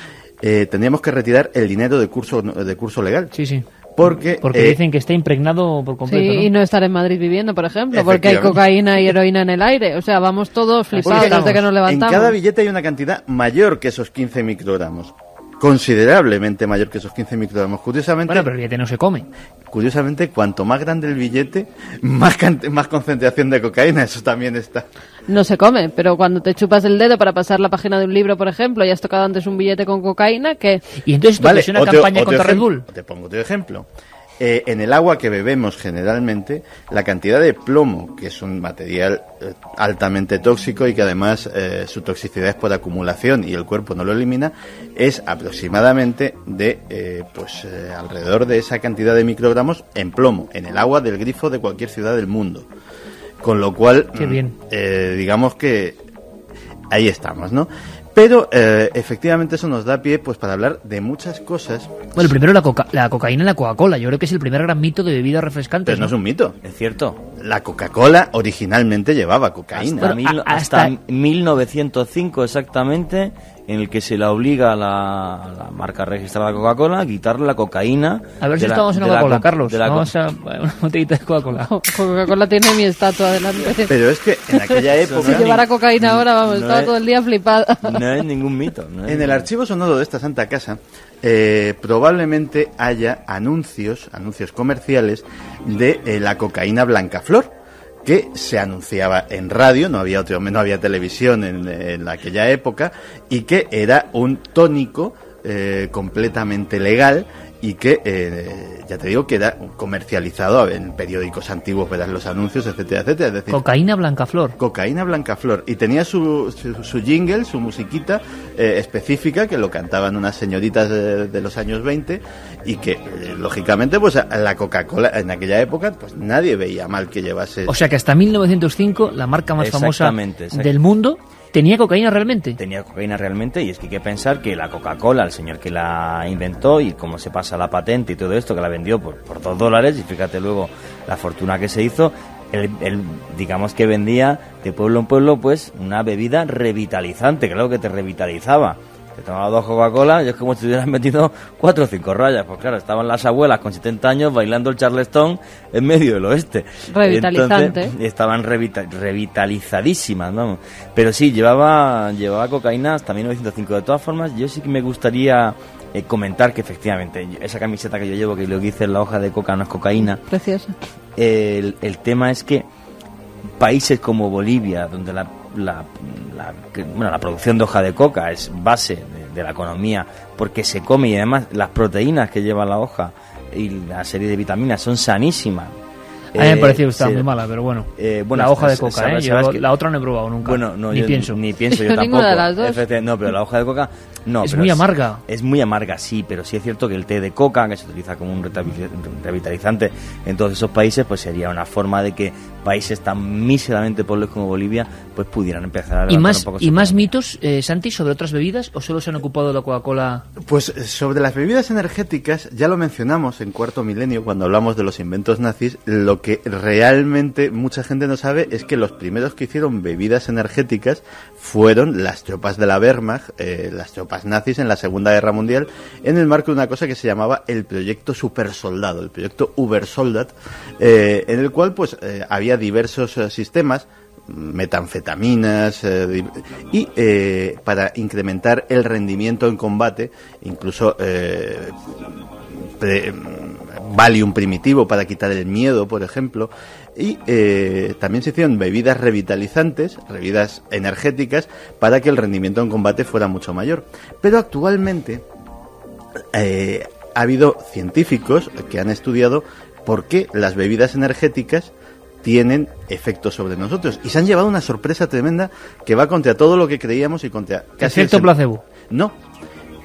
tendríamos que retirar el dinero de curso legal. Sí, sí. Porque dicen que está impregnado por completo. Sí, ¿no? y no estar en Madrid viviendo, por ejemplo, porque hay cocaína y heroína en el aire. O sea, vamos todos flipados desde que nos levantamos. En cada billete hay una cantidad mayor que esos 15 microgramos. Considerablemente mayor que esos 15 microgramos. Curiosamente, bueno, pero el billete no se come. Curiosamente, cuanto más grande el billete, más concentración de cocaína. Eso también está. No se come, pero cuando te chupas el dedo para pasar la página de un libro, por ejemplo, y has tocado antes un billete con cocaína, ¿qué? Y entonces esto es una campaña contra Red Bull. Te pongo otro ejemplo. En el agua que bebemos generalmente, la cantidad de plomo, que es un material altamente tóxico y que además su toxicidad es por acumulación y el cuerpo no lo elimina, es aproximadamente de alrededor de esa cantidad de microgramos en plomo, en el agua del grifo de cualquier ciudad del mundo. Con lo cual, qué bien. Digamos que ahí estamos, ¿no? Pero efectivamente eso nos da pie pues para hablar de muchas cosas. Bueno, primero la cocaína en la Coca-Cola. Yo creo que es el primer gran mito de bebidas refrescantes. Pero no es un mito. Es cierto. La Coca-Cola originalmente llevaba cocaína. Hasta 1905 exactamente, en el que se la obliga a la marca registrada de Coca-Cola a quitarle la cocaína. A ver si estamos en Coca-Cola, Carlos. Vamos a una botellita de Coca-Cola. Coca-Cola tiene mi estatua delante. Pero es que en aquella época... Si llevara cocaína ahora, vamos, estaba todo el día flipada. No es ningún mito. En el archivo sonoro de esta Santa Casa probablemente haya anuncios comerciales de la cocaína Blancaflor, que se anunciaba en radio, no había televisión en aquella época, y que era un tónico completamente legal y que, ya te digo, que era comercializado en periódicos antiguos, verás los anuncios, etcétera, etcétera. Es decir, cocaína Blancaflor. Cocaína Blancaflor. Y tenía su jingle, su musiquita específica, que lo cantaban unas señoritas de los años 20, y que, lógicamente, pues la Coca-Cola en aquella época, pues nadie veía mal que llevase... O sea que hasta 1905, la marca más famosa del mundo... ¿Tenía cocaína realmente? Tenía cocaína realmente, y es que hay que pensar que la Coca-Cola, el señor que la inventó y cómo se pasa la patente y todo esto, que la vendió por $2, y fíjate luego la fortuna que se hizo, él digamos que vendía de pueblo en pueblo pues una bebida revitalizante, claro que te revitalizaba. Te tomaba 2 Coca-Cola y es como si te hubieras metido 4 o 5 rayas. Pues claro, estaban las abuelas con 70 años bailando el charleston en medio del oeste. Revitalizante. Entonces, estaban revitalizadísimas, vamos. Pero sí, llevaba cocaína hasta 1905. De todas formas, yo sí que me gustaría comentar que efectivamente esa camiseta que yo llevo, que lo que dice en la hoja de coca no es cocaína. Preciosa. El tema es que países como Bolivia, donde la producción de hoja de coca es base de la economía, porque se come, y además las proteínas que lleva la hoja y la serie de vitaminas son sanísimas. A mí me pareció que estaba muy mala, pero bueno, la hoja de coca, la otra no he probado nunca. Bueno, no, ni pienso yo tampoco. De las dos. No, pero la hoja de coca no. Es muy amarga. Es muy amarga, sí, pero sí es cierto que el té de coca, que se utiliza como un revitalizante en todos esos países, pues sería una forma de que países tan míseramente pobres como Bolivia pues pudieran empezar a levantar un poco. ¿Y más mitos, Santi, sobre otras bebidas, o solo se han ocupado de la Coca-Cola? Pues sobre las bebidas energéticas ya lo mencionamos en Cuarto Milenio cuando hablamos de los inventos nazis. Lo que realmente mucha gente no sabe es que los primeros que hicieron bebidas energéticas fueron las tropas de la Wehrmacht, las tropas nazis en la Segunda Guerra Mundial, en el marco de una cosa que se llamaba el proyecto Supersoldado, el proyecto Ubersoldat, en el cual pues había diversos sistemas, metanfetaminas, y para incrementar el rendimiento en combate, incluso Valium primitivo para quitar el miedo, por ejemplo, y también se hicieron bebidas revitalizantes, bebidas energéticas, para que el rendimiento en combate fuera mucho mayor. Pero actualmente ha habido científicos que han estudiado por qué las bebidas energéticas tienen efectos sobre nosotros, y se han llevado una sorpresa tremenda que va contra todo lo que creíamos y contra casi efecto placebo. No,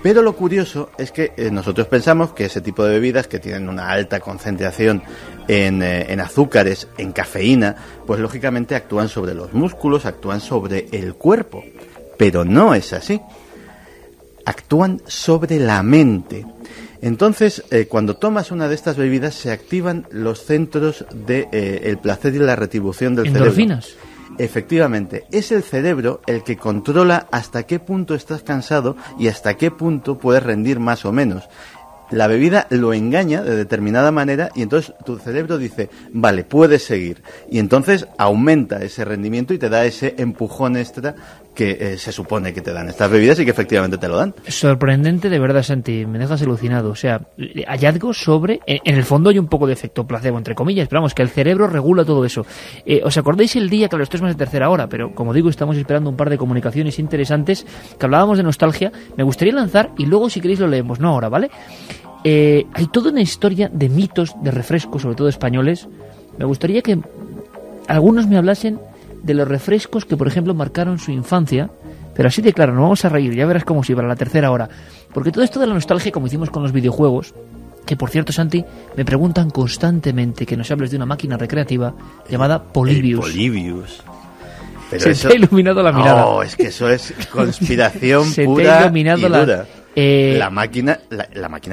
Pero lo curioso es que nosotros pensamos que ese tipo de bebidas que tienen una alta concentración en azúcares, en cafeína, pues lógicamente actúan sobre los músculos, actúan sobre el cuerpo. Pero no es así. Actúan sobre la mente. Entonces, cuando tomas una de estas bebidas, se activan los centros de el placer y la retribución del cerebro. ¿Endorfinas? Efectivamente, es el cerebro el que controla hasta qué punto estás cansado y hasta qué punto puedes rendir más o menos. La bebida lo engaña de determinada manera y entonces tu cerebro dice, vale, puedes seguir. Y entonces aumenta ese rendimiento y te da ese empujón extra que se supone que te dan estas bebidas y que efectivamente te lo dan. Sorprendente, de verdad, Santi, me dejas alucinado. O sea, hallazgos sobre... En el fondo hay un poco de efecto placebo, entre comillas, pero vamos, que el cerebro regula todo eso. ¿Os acordáis el día, claro, esto es más de tercera hora, pero como digo, estamos esperando un par de comunicaciones interesantes, que hablábamos de nostalgia? Me gustaría lanzar, y luego si queréis lo leemos, no ahora, ¿vale? Hay toda una historia de mitos de refrescos, sobre todo españoles. Me gustaría que algunos me hablasen de los refrescos que, por ejemplo, marcaron su infancia, pero así de claro, nos vamos a reír, ya verás cómo si para la tercera hora, porque todo esto de la nostalgia, como hicimos con los videojuegos, que por cierto, Santi, me preguntan constantemente que nos hables de una máquina recreativa llamada Polybius. Polybius. Pero se eso... te ha iluminado la mirada. No, es que eso es conspiración se pura te ha iluminado y dura. La máquina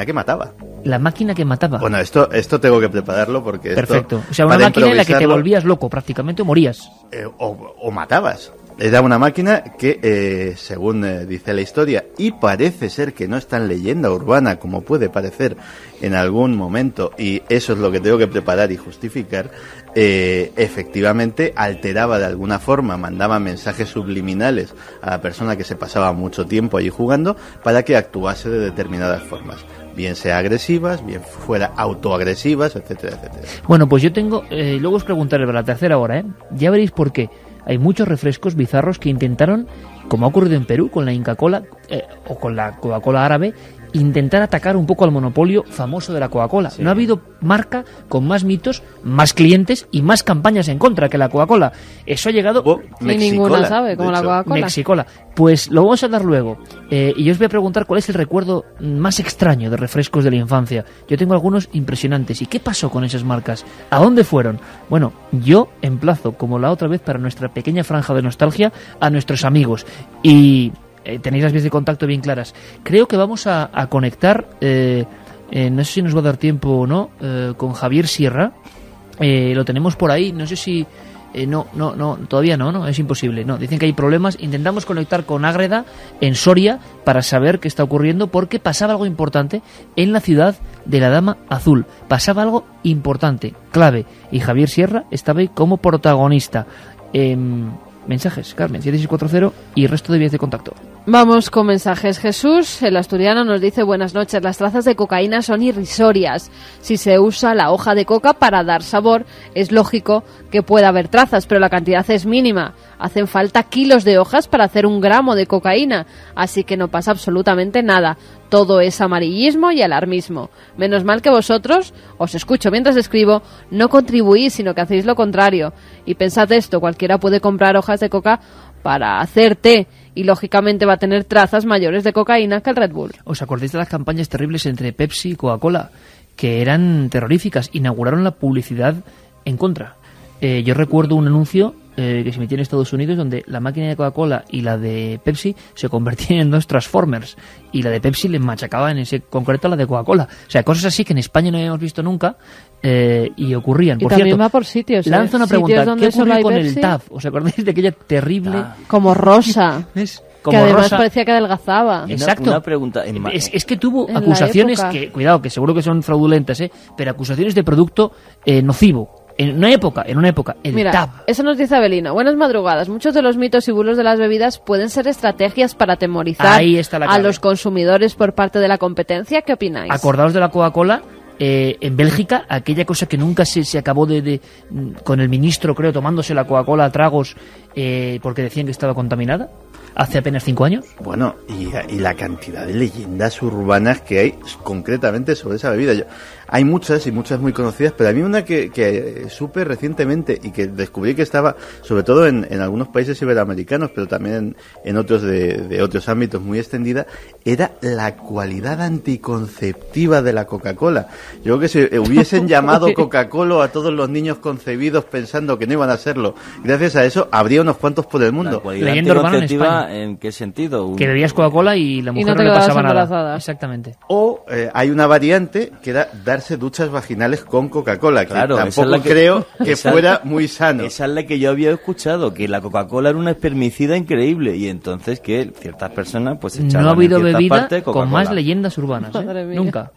que mataba. La máquina que mataba. Bueno, esto tengo que prepararlo porque perfecto. Esto, o sea, una máquina en la que te volvías loco prácticamente o morías. O matabas. Era una máquina que, según dice la historia, y parece ser que no es tan leyenda urbana como puede parecer en algún momento, y eso es lo que tengo que preparar y justificar, efectivamente alteraba de alguna forma, mandaba mensajes subliminales a la persona que se pasaba mucho tiempo allí jugando para que actuase de determinadas formas. Bien sea agresivas, bien fuera autoagresivas, etcétera, etcétera. Bueno, pues yo tengo... luego os preguntaré para la tercera hora, ya veréis por qué. Hay muchos refrescos bizarros que intentaron, como ha ocurrido en Perú con la Inca Kola o con la Coca-Cola árabe, intentar atacar un poco al monopolio famoso de la Coca-Cola. Sí. No ha habido marca con más mitos, más clientes y más campañas en contra que la Coca-Cola. Eso ha llegado... Ni ninguna sabe, como la Coca-Cola. Mexicola. Pues lo vamos a hablar luego. Y yo os voy a preguntar cuál es el recuerdo más extraño de refrescos de la infancia. Yo tengo algunos impresionantes. ¿Y qué pasó con esas marcas? ¿A dónde fueron? Bueno, yo emplazo, como la otra vez, para nuestra pequeña franja de nostalgia, a nuestros amigos. Y... tenéis las vías de contacto bien claras. Creo que vamos a conectar, no sé si nos va a dar tiempo o no, con Javier Sierra. Lo tenemos por ahí, no sé si... no, todavía no, es imposible. No, dicen que hay problemas. Intentamos conectar con Ágreda en Soria para saber qué está ocurriendo, porque pasaba algo importante en la ciudad de la Dama Azul. Pasaba algo importante, clave, y Javier Sierra estaba ahí como protagonista. Mensajes, Carmen, 7640 y resto de vías de contacto. Vamos con mensajes. Jesús, el asturiano, nos dice: buenas noches, las trazas de cocaína son irrisorias. Si se usa la hoja de coca para dar sabor, es lógico que pueda haber trazas, pero la cantidad es mínima. Hacen falta kilos de hojas para hacer 1 gramo de cocaína, así que no pasa absolutamente nada. Todo es amarillismo y alarmismo. Menos mal que vosotros, os escucho mientras escribo, no contribuís, sino que hacéis lo contrario. Y pensad esto, cualquiera puede comprar hojas de coca para hacer té, y lógicamente va a tener trazas mayores de cocaína que el Red Bull. ¿Os acordáis de las campañas terribles entre Pepsi y Coca-Cola? Que eran terroríficas, inauguraron la publicidad en contra. Yo recuerdo un anuncio que se emitía en Estados Unidos donde la máquina de Coca-Cola y la de Pepsi se convertían en 2 Transformers, y la de Pepsi le machacaba en ese concreto a la de Coca-Cola. O sea, cosas así que en España no habíamos visto nunca y ocurrían. Y por también cierto, va por sitios. Lanzo una pregunta: ¿qué ocurrió con Pepsi? el TAF? ¿Os acordáis de aquella terrible... Como rosa. ¿Ves? Que Como además rosa. Parecía que adelgazaba. Exacto. Una pregunta. Es que tuvo En la acusaciones época. que, cuidado, que seguro que son fraudulentas, pero acusaciones de producto nocivo. En una época, el Mira, TAF. eso nos dice Abelina. Buenas madrugadas. Muchos de los mitos y bulos de las bebidas pueden ser estrategias para atemorizar Ahí está la a clave. los consumidores por parte de la competencia. ¿Qué opináis? Acordaos de la Coca-Cola. En Bélgica, aquella cosa que nunca se acabó con el ministro, creo, tomándose la Coca-Cola a tragos porque decían que estaba contaminada, hace apenas 5 años. Bueno, y la cantidad de leyendas urbanas que hay concretamente sobre esa bebida. hay muchas y muchas muy conocidas, pero a mí una que supe recientemente y que descubrí que estaba, sobre todo en algunos países iberoamericanos, pero también en otros de otros ámbitos muy extendida, era la cualidad anticonceptiva de la Coca-Cola. Yo creo que si hubiesen llamado Coca-Cola a todos los niños concebidos pensando que no iban a serlo, gracias a eso habría unos cuantos por el mundo. La cualidad anticonceptiva, ¿en qué sentido? Que bebías Coca-Cola y la mujer no no le pasaba nada. embarazada. Exactamente. O hay una variante que era darse duchas vaginales con Coca-Cola, claro, que tampoco creo que fuera muy sano. Esa es la que yo había escuchado, que la Coca-Cola era un espermicida increíble y entonces que ciertas personas pues echaban no ha habido en ciertas bebida partes con Coca-Cola. más leyendas urbanas, Madre mía. Nunca.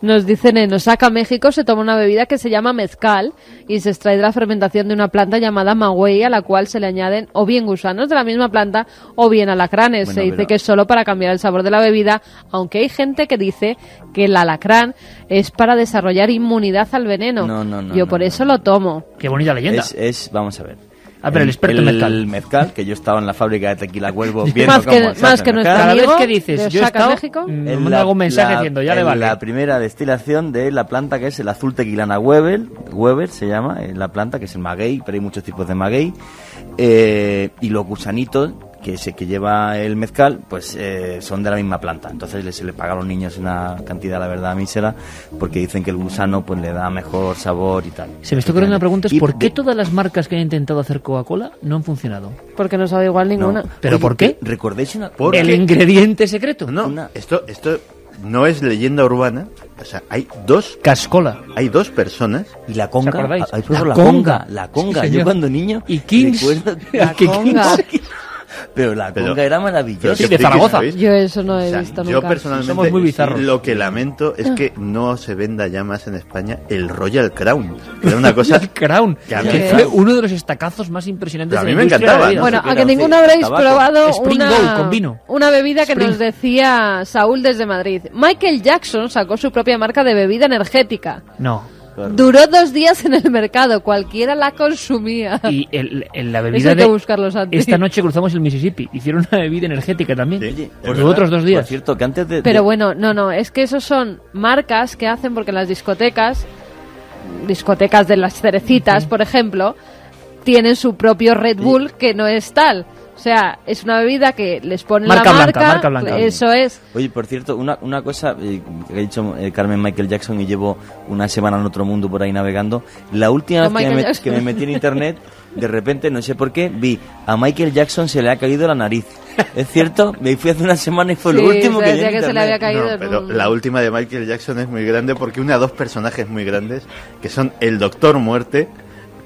Nos dicen en Osaka, México, se toma una bebida que se llama mezcal y se extrae de la fermentación de una planta llamada maguey, a la cual se le añaden o bien gusanos de la misma planta o bien alacranes. Bueno, se dice pero... que es solo para cambiar el sabor de la bebida, aunque hay gente que dice que el alacrán es para desarrollar inmunidad al veneno. Yo por eso lo tomo. Qué bonita leyenda. Vamos a ver. Pero el experto en mezcal. El mezcal, que yo estaba en la fábrica de Tequila Cuervo viendo más cómo que, se más hace que mezcal. nuestro Cada amigo vez que dices, de yo he Osaka, estado, México, me manda algún mensaje diciendo, ya le vale. La primera destilación de la planta que es el azul tequilana Weber se llama, la planta que es el maguey, pero hay muchos tipos de maguey, y los gusanitos que lleva el mezcal, pues son de la misma planta. Entonces se le paga a los niños una cantidad, la verdad, mísera, porque dicen que el gusano pues le da mejor sabor y tal. Se me está ocurriendo una pregunta, es ¿por qué todas las marcas que han intentado hacer Coca-Cola no han funcionado? Porque no sabe igual ninguna. No. ¿Pero por qué? ¿Recordéis una? ¿El ingrediente secreto? No, esto no es leyenda urbana. O sea, hay dos... Cascola. Hay dos personas. ¿Y la conga? ¿Os acordáis? ¿Habéis probado la conga? Sí, yo cuando niño... Y Kings. Recuerdo La conga. Pero la conga era maravillosa. Sí, de Zaragoza. Yo eso no he visto nunca. Yo personalmente somos muy bizarros. lo que lamento es que no se venda ya más en España el Royal Crown, que era una cosa El Crown, que a mí que fue uno de los estacazos más impresionantes Pero a de mí la me industria encantaba, de la ¿no? bebida. Bueno, a que ninguno habréis probado Spring Gold con vino. una bebida que Spring. nos decía Saúl desde Madrid. Michael Jackson sacó su propia marca de bebida energética. No. Duró 2 días en el mercado, cualquiera la consumía. Y la Eso bebida hay que de... buscarlo, Santi. Esta noche cruzamos el Mississippi. Hicieron una bebida energética también. Sí. Duró otros 2 días. Por cierto, que antes de... Pero bueno, no, es que esos son marcas que hacen porque las discotecas de las cerecitas, por ejemplo, tienen su propio Red Bull que no es tal. O sea, es una bebida que les ponen Marca la blanca, marca blanca. Eso es. Oye, por cierto, una cosa que ha dicho Carmen Michael Jackson y llevo una semana en otro mundo por ahí navegando. La última Con vez Michael que me metí en internet, de repente, no sé por qué, vi a Michael Jackson se le ha caído la nariz. ¿Es cierto? Me fui hace una semana y fue lo último se que vi decía en que se le había internet. caído. No, en pero un- la última de Michael Jackson es muy grande porque une a dos personajes muy grandes que son el Doctor Muerte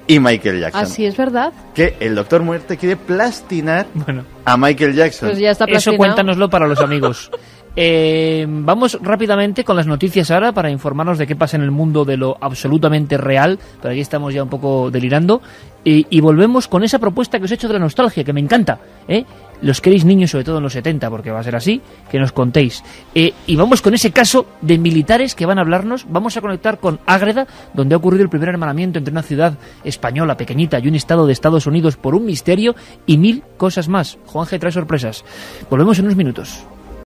y Michael Jackson. Ah, sí, es verdad. Que el Doctor Muerte quiere plastinar Bueno, a Michael Jackson. Pues ya está eso plastinado. cuéntanoslo para los amigos. Vamos rápidamente con las noticias ahora para informarnos de qué pasa en el mundo de lo absolutamente real. Pero aquí estamos ya un poco delirando. Y volvemos con esa propuesta que os he hecho de la nostalgia, que me encanta. Los queréis niños, sobre todo en los 70, porque va a ser así, que nos contéis. Y vamos con ese caso de militares que van a hablarnos. Vamos a conectar con Ágreda, donde ha ocurrido el primer hermanamiento entre una ciudad española pequeñita y un estado de Estados Unidos por un misterio y 1000 cosas más. Juanje trae sorpresas. Volvemos en unos minutos.